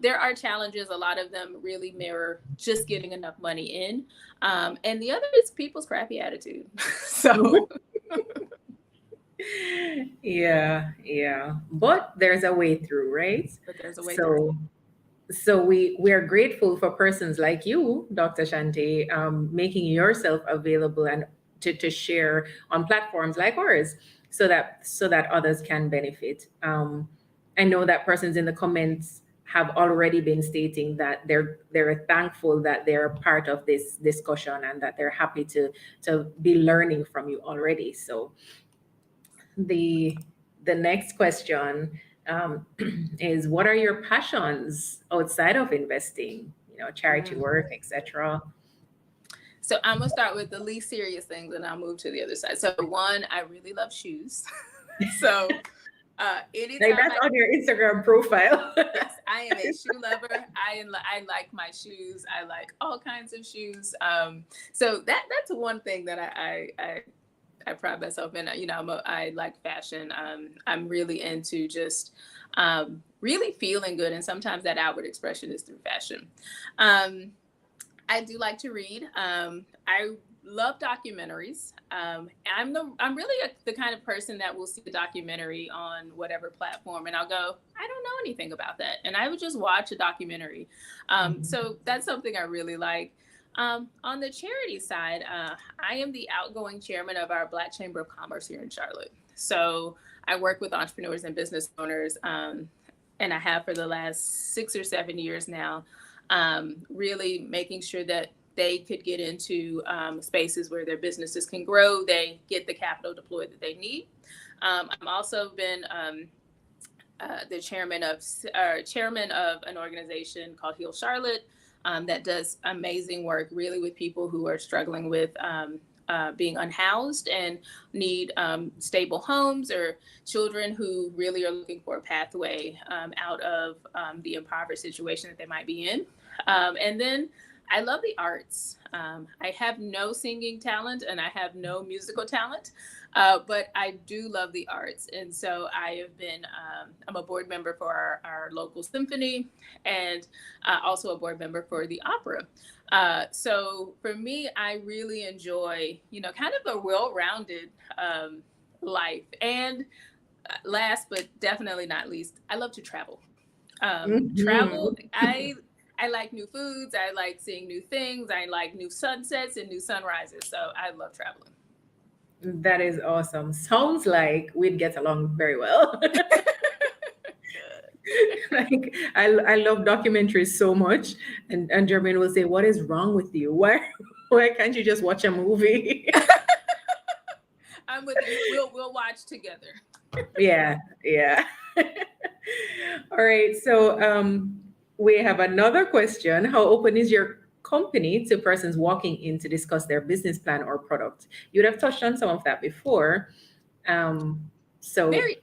There are challenges. A lot of them really mirror just getting enough money in. And the other is people's crappy attitude. So, Yeah. But there's a way through, right? but there's a way through. So we are grateful for persons like you, Dr. Shante, making yourself available and to share on platforms like ours, so that others can benefit. I know that persons in the comments have already been stating that they're thankful that they're part of this discussion and that they're happy to be learning from you already. So the the next question, um, is, what are your passions outside of investing? Charity work, etc. So I'm gonna start with the least serious things, and I'll move to the other side. So one, I really love shoes. So Like anytime that's on your Instagram profile. yes, I am a shoe lover. I like my shoes. I like all kinds of shoes. So that's one thing that I pride myself in. I like fashion. I'm really into just really feeling good, and sometimes that outward expression is through fashion. Um, I do like to read. I love documentaries. I'm really the kind of person that will see a documentary on whatever platform, and I'll go, I don't know anything about that, and I would just watch a documentary. So that's something I really like. On the charity side, I am the outgoing chairman of our Black Chamber of Commerce here in Charlotte. So I work with entrepreneurs and business owners, and I have for the last 6 or 7 years now, really making sure that they could get into spaces where their businesses can grow, they get the capital deployed that they need. I'm also been the chairman of an organization called Heal Charlotte, that does amazing work really with people who are struggling with being unhoused and need stable homes, or children who really are looking for a pathway out of the impoverished situation that they might be in. And then I love the arts. I have no singing talent and I have no musical talent, but I do love the arts. And so I have been, I'm a board member for our local symphony, and also a board member for the opera. So for me, I really enjoy, kind of a well-rounded life. And last but definitely not least, I love to travel. Travel, I like new foods. I like seeing new things. I like new sunsets and new sunrises. So I love traveling. That is awesome. Sounds like we'd get along very well. Like I love documentaries so much, and Jermaine will say, "What is wrong with you? Why can't you just watch a movie?" I'm with you. We'll watch together. Yeah. All right. So we have another question. How open is your company to persons walking in to discuss their business plan or product? You'd have touched on some of that before. So Very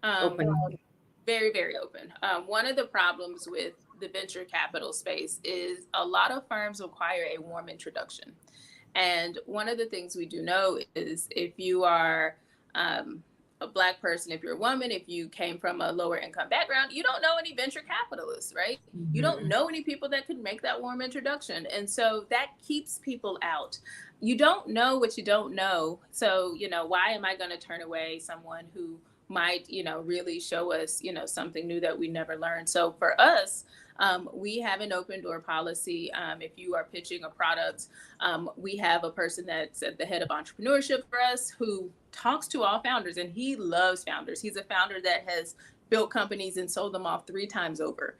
open. very, very open. One of the problems with the venture capital space is a lot of firms require a warm introduction. And one of the things we do know is if you are a Black person, if you're a woman, if you came from a lower income background, you don't know any venture capitalists, right? Mm-hmm. You don't know any people that could make that warm introduction. And so that keeps people out. You don't know what you don't know. So, why am I going to turn away someone who might, really show us, something new that we never learned? So for us, we have an open door policy. If you are pitching a product, we have a person that's at the head of entrepreneurship for us who talks to all founders, and he loves founders. He's a founder that has built companies and sold them off 3 times over.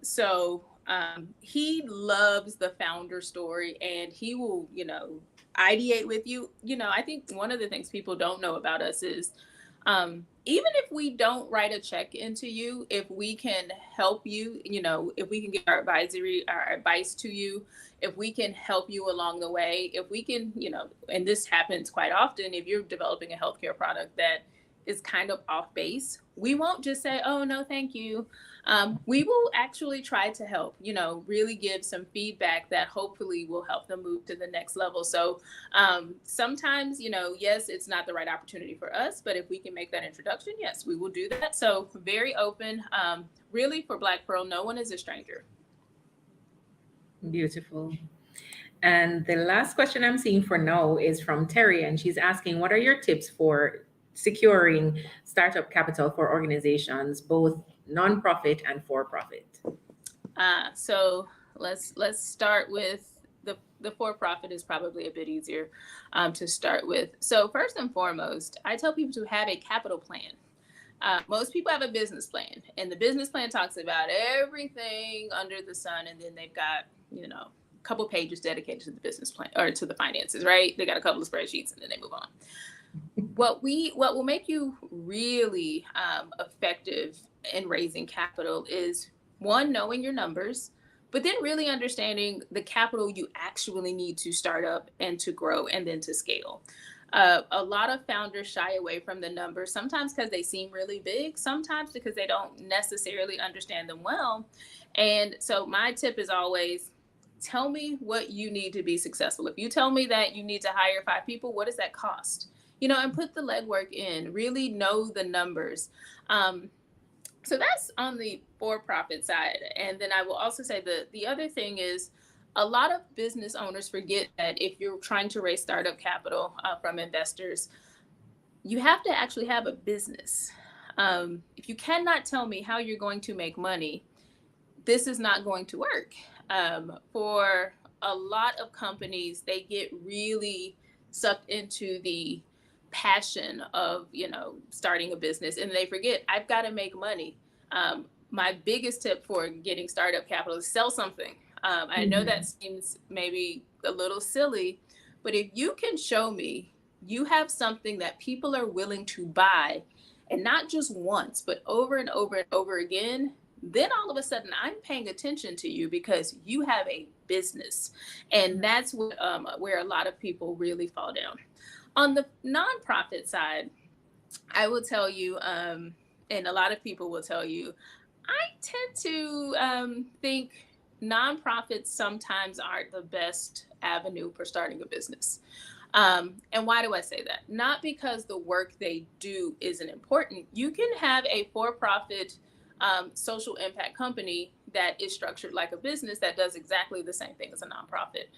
So he loves the founder story, and he will, ideate with you. I think one of the things people don't know about us is, even if we don't write a check into you, if we can help you, if we can give our advice to you, if we can help you along the way, if we can, and this happens quite often, if you're developing a healthcare product that is kind of off base, we won't just say, oh, no, thank you. We will actually try to help, really give some feedback that hopefully will help them move to the next level. So sometimes, yes, it's not the right opportunity for us, but if we can make that introduction, yes, we will do that. So very open. Really, for Black Pearl, no one is a stranger. Beautiful. And the last question I'm seeing for now is from Terry, and she's asking, what are your tips for securing startup capital for organizations, both nonprofit and for-profit? So let's start with the for-profit is probably a bit easier to start with. So first and foremost, I tell people to have a capital plan. Most people have a business plan, and the business plan talks about everything under the sun, and then they've got, a couple pages dedicated to the business plan or to the finances, right? They got a couple of spreadsheets and then they move on. What will make you really effective in raising capital is, one, knowing your numbers, but then really understanding the capital you actually need to start up and to grow and then to scale. A lot of founders shy away from the numbers, sometimes because they seem really big, sometimes because they don't necessarily understand them well. And so my tip is always, tell me what you need to be successful. If you tell me that you need to hire 5 people, what does that cost? And put the legwork in, really know the numbers. So that's on the for-profit side. And then I will also say the other thing is, a lot of business owners forget that if you're trying to raise startup capital from investors, you have to actually have a business. If you cannot tell me how you're going to make money, this is not going to work. For a lot of companies, they get really sucked into the passion of, starting a business, and they forget, I've got to make money. My biggest tip for getting startup capital is sell something. I know that seems maybe a little silly, but if you can show me you have something that people are willing to buy, and not just once, but over and over and over again, then all of a sudden I'm paying attention to you because you have a business. And that's what, where a lot of people really fall down. On the nonprofit side, I will tell you, and a lot of people will tell you, I tend to think nonprofits sometimes aren't the best avenue for starting a business. And why do I say that? Not because the work they do isn't important. You can have a for-profit social impact company that is structured like a business that does exactly the same thing as a nonprofit.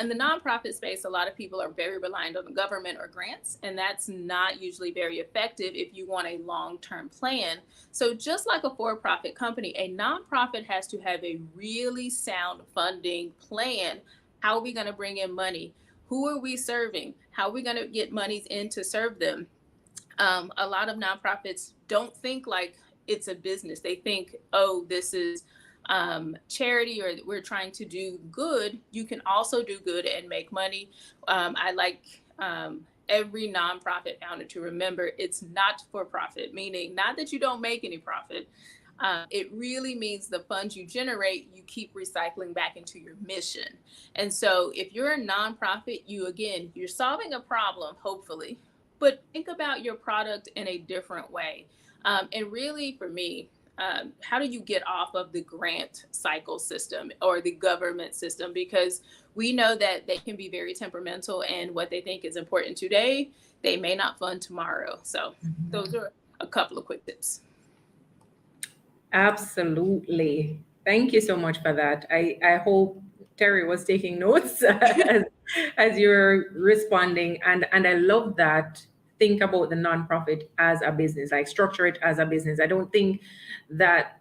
In the nonprofit space, a lot of people are very reliant on the government or grants, and that's not usually very effective if you want a long-term plan. So just like a for-profit company, a nonprofit has to have a really sound funding plan. How are we going to bring in money? Who are we serving? How are we going to get monies in to serve them? A lot of nonprofits don't think like it's a business. They think, oh, this is charity, or we're trying to do good. You can also do good and make money. I like every nonprofit founder to remember it's not for profit, meaning not that you don't make any profit. It really means the funds you generate, you keep recycling back into your mission. And so if you're a nonprofit, you're solving a problem, hopefully, but think about your product in a different way. And really, for me, how do you get off of the grant cycle system or the government system? Because we know that they can be very temperamental, and what they think is important today, they may not fund tomorrow. So those are a couple of quick tips. Absolutely. Thank you so much for that. I hope Terry was taking notes as you're responding. And I love that. Think about the nonprofit as a business, like structure it as a business. I don't think that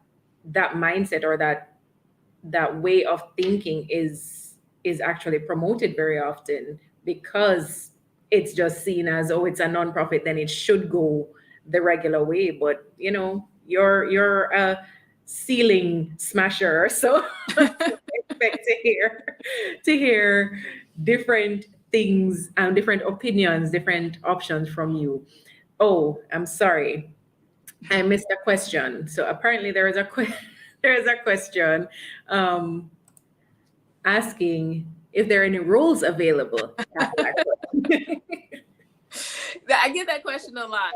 mindset or that way of thinking is actually promoted very often, because it's just seen as, oh, it's a nonprofit, then it should go the regular way. But you're a ceiling smasher, so expect to hear different things and different opinions, different options from you. Oh, I'm sorry, I missed a question. So apparently there is a question asking if there are any roles available at Black Pearl. I get that question a lot.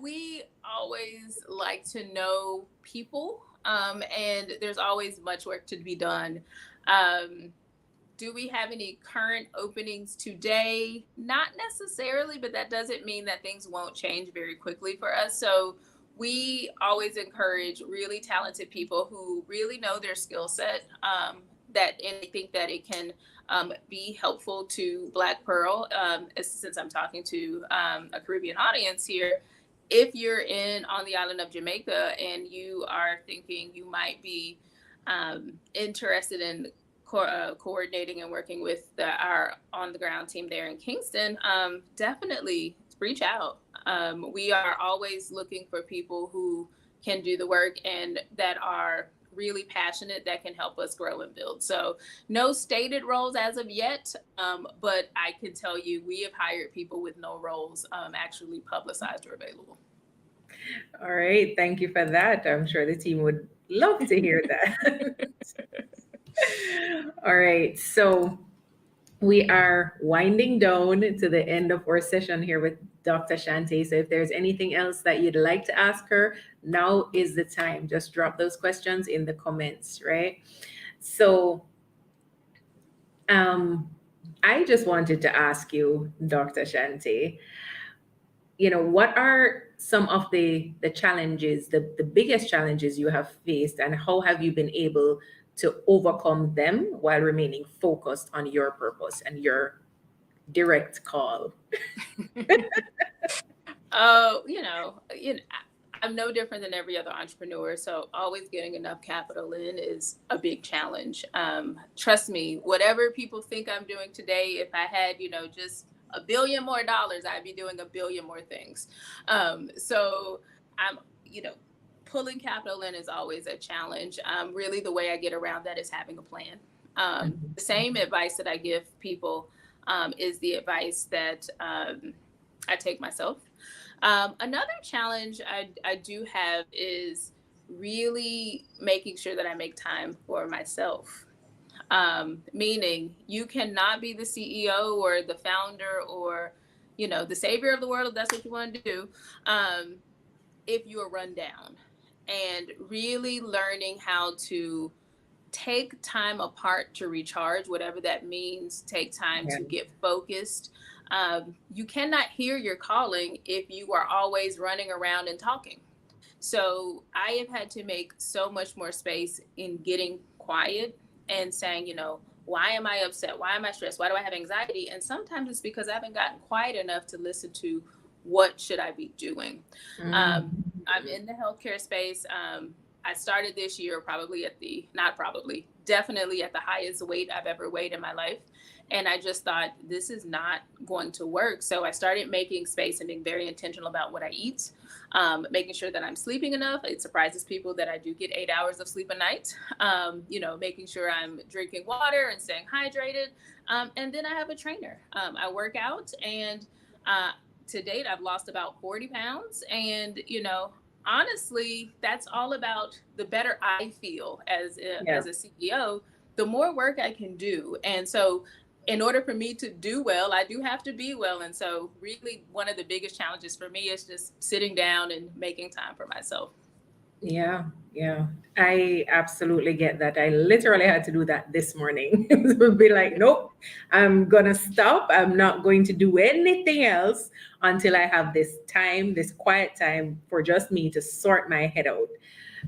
We always like to know people, and there's always much work to be done. Um, do we have any current openings today? Not necessarily, but that doesn't mean that things won't change very quickly for us. So we always encourage really talented people who really know their skill set, and I think that it can be helpful to Black Pearl, since I'm talking to a Caribbean audience here. If you're on the island of Jamaica and you are thinking you might be interested in coordinating and working with our on the ground team there in Kingston, definitely reach out. We are always looking for people who can do the work and that are really passionate, that can help us grow and build. So no stated roles as of yet, but I can tell you we have hired people with no roles actually publicized or available. All right. Thank you for that. I'm sure the team would love to hear that. All right. So we are winding down to the end of our session here with Dr. Shante. So if there's anything else that you'd like to ask her, now is the time. Just drop those questions in the comments, right? So I just wanted to ask you, Dr. Shante, what are some of the challenges, the biggest challenges you have faced, and how have you been able to overcome them while remaining focused on your purpose and your direct call? Oh, I'm no different than every other entrepreneur. So always getting enough capital in is a big challenge. Trust me, whatever people think I'm doing today, if I had, just $1 billion more, I'd be doing 1 billion more things. So I'm, pulling capital in is always a challenge. Really, the way I get around that is having a plan. The same advice that I give people is the advice that I take myself. Another challenge I do have is really making sure that I make time for myself. Meaning you cannot be the CEO or the founder or, the savior of the world, if that's what you want to do, if you are run down. And really learning how to take time apart to recharge, whatever that means, take time Yeah. to get focused. You cannot hear your calling if you are always running around and talking. So I have had to make so much more space in getting quiet and saying, why am I upset? Why am I stressed? Why do I have anxiety? And sometimes it's because I haven't gotten quiet enough to listen to what should I be doing. I'm in the healthcare space. I started this year definitely at the highest weight I've ever weighed in my life. And I just thought, this is not going to work. So I started making space and being very intentional about what I eat, making sure that I'm sleeping enough. It surprises people that I do get 8 hours of sleep a night, making sure I'm drinking water and staying hydrated. And then I have a trainer. I work out, and to date, I've lost about 40 pounds. And, honestly, that's all about the better I feel as a CEO, the more work I can do. And so in order for me to do well, I do have to be well. And so really one of the biggest challenges for me is just sitting down and making time for myself. Yeah, yeah. I absolutely get that. I literally had to do that this morning. It would be like, nope, I'm gonna stop. I'm not going to do anything else until I have this time, this quiet time for just me to sort my head out.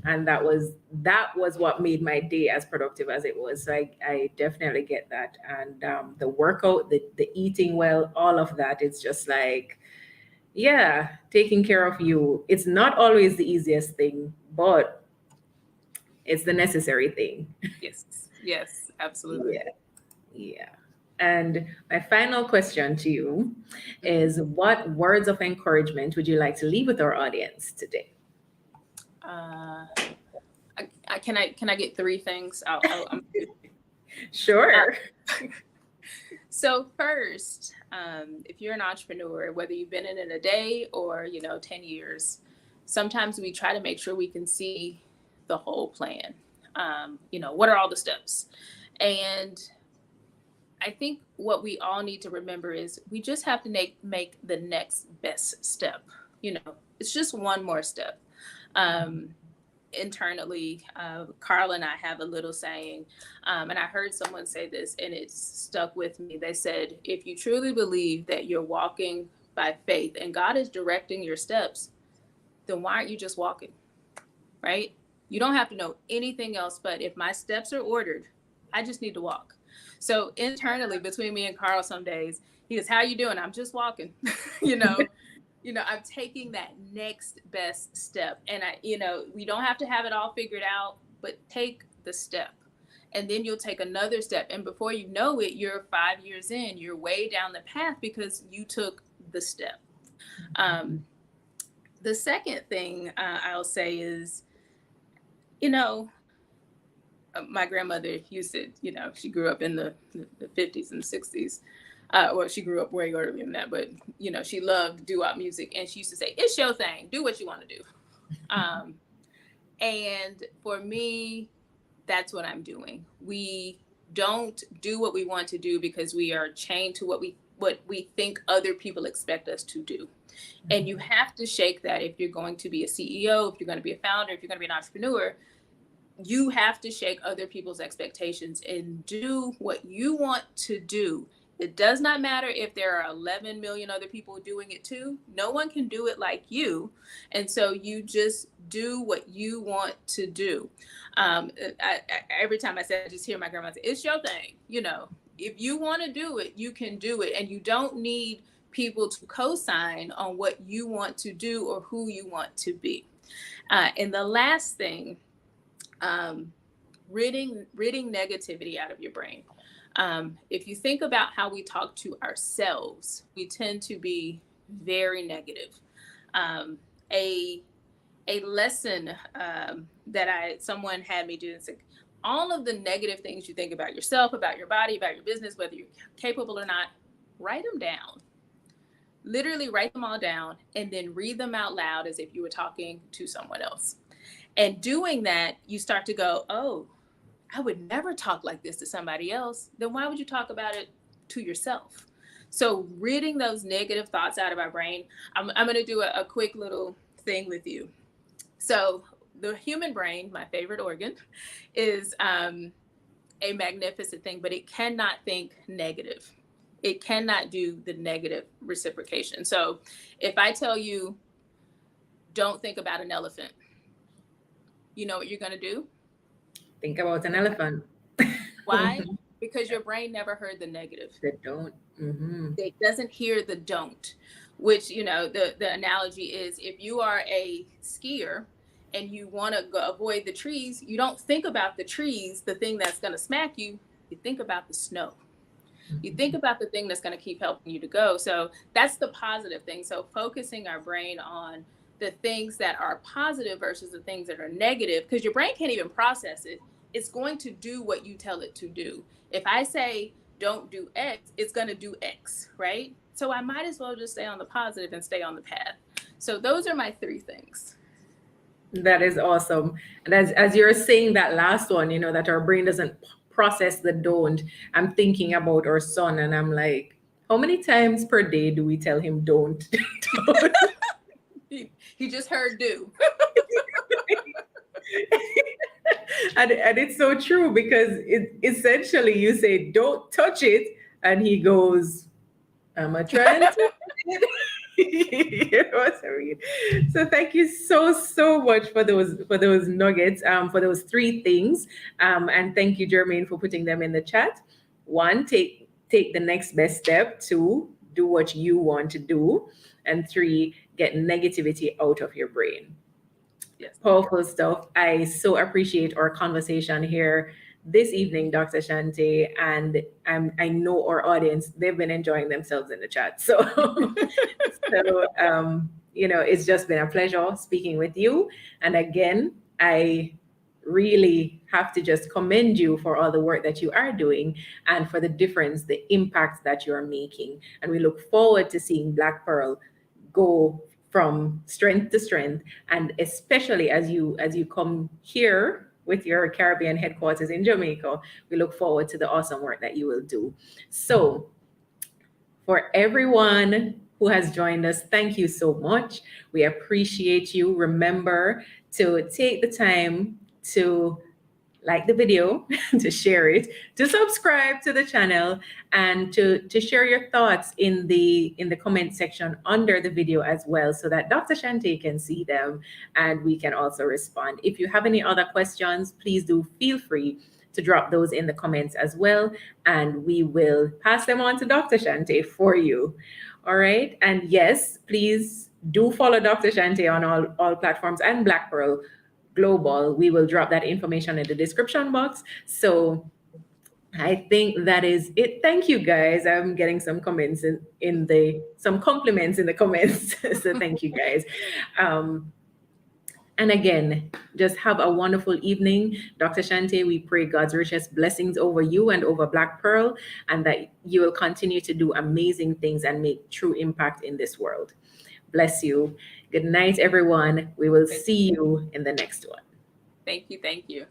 And that was what made my day as productive as it was. So I definitely get that. And the workout, the eating well, all of that, it's just like, yeah, taking care of you. It's not always the easiest thing, but it's the necessary thing. Yes, absolutely. Yeah, yeah. And my final question to you is, what words of encouragement would you like to leave with our audience today? Uh, can I get three things? Sure. So first, if you're an entrepreneur, whether you've been in it a day or 10 years, sometimes we try to make sure we can see the whole plan. What are all the steps? And I think what we all need to remember is we just have to make the next best step. It's just one more step. Internally, Carl and I have a little saying, and I heard someone say this and it's stuck with me. They said, if you truly believe that you're walking by faith and God is directing your steps, then why aren't you just walking? Right? You don't have to know anything else, but if my steps are ordered, I just need to walk. So internally, between me and Carl, some days he goes, "How you doing?" I'm just walking. I'm taking that next best step, and we don't have to have it all figured out, but take the step, and then you'll take another step, and before you know it, you're 5 years in. You're way down the path because you took the step. The second thing I'll say is, my grandmother used to, she grew up in the 50s and 60s. Well, she grew up way earlier than that, but, she loved doo-wop music. And she used to say, it's your thing. Do what you want to do. And for me, that's what I'm doing. We don't do what we want to do because we are chained to what we think other people expect us to do. And you have to shake that if you're going to be a CEO, if you're going to be a founder, if you're going to be an entrepreneur. You have to shake other people's expectations and do what you want to do. It does not matter if there are 11 million other people doing it too. No one can do it like you. And so you just do what you want to do. Every time I say it, I just hear my grandma say, it's your thing. If you want to do it, you can do it. And you don't need people to co-sign on what you want to do or who you want to be. And the last thing, ridding negativity out of your brain. If you think about how we talk to ourselves, we tend to be very negative. A lesson that someone had me do is like, all of the negative things you think about yourself, about your body, about your business, whether you're capable or not, write them down. Literally write them all down and then read them out loud as if you were talking to someone else. And doing that, you start to go, oh, I would never talk like this to somebody else. Then why would you talk about it to yourself? So ridding those negative thoughts out of our brain. I'm going to do a quick little thing with you. So the human brain, my favorite organ, is a magnificent thing, but it cannot think negative. It cannot do the negative reciprocation. So if I tell you, don't think about an elephant, you know what you're going to do? Think about an elephant. Why? Because your brain never heard the negative. The don't. Mm-hmm. It doesn't hear the don't, which, the analogy is if you are a skier and you want to avoid the trees, you don't think about the trees, the thing that's going to smack you. You think about the snow. You think about the thing that's going to keep helping you to go. So that's the positive thing. So focusing our brain on the things that are positive versus the things that are negative, because your brain can't even process it. It's going to do what you tell it to do. If I say, don't do X, it's going to do X, right? So I might as well just stay on the positive and stay on the path. So those are my 3 things. That is awesome. And as you're saying that last one, that our brain doesn't process the don't, I'm thinking about our son and I'm like, how many times per day do we tell him don't? Don't? He just heard do. and it's so true because essentially you say, don't touch it. And he goes, am I trying to? So thank you so much for those nuggets, for those 3 things. And thank you, Jermaine, for putting them in the chat. 1, take the next best step. 2, do what you want to do. And 3, get negativity out of your brain. Yes. Powerful stuff. I so appreciate our conversation here this evening, Dr. Shante, and I know our audience, they've been enjoying themselves in the chat. So, it's just been a pleasure speaking with you. And again, I really have to just commend you for all the work that you are doing and for the difference, the impact that you're making. And we look forward to seeing Black Pearl go from strength to strength, and especially as you come here with your Caribbean headquarters in Jamaica. We look forward to the awesome work that you will do. So, for everyone who has joined us, thank you so much. We appreciate you. Remember to take the time to like the video, to share it, to subscribe to the channel, and to share your thoughts in the comment section under the video as well, so that Dr. Shante can see them and we can also respond. If you have any other questions, please do feel free to drop those in the comments as well, and we will pass them on to Dr. Shante for you. All right. And yes, please do follow Dr. Shante on all platforms, and Black Pearl Global. We will drop that information in the description box. So I think that is it. Thank you guys. I'm getting some comments some compliments in the comments. So thank you guys. And again, just have a wonderful evening. Dr. Shante, we pray God's richest blessings over you and over Black Pearl, and that you will continue to do amazing things and make true impact in this world. Bless you. Good night, everyone. We will see you in the next one. Thank you. Thank you.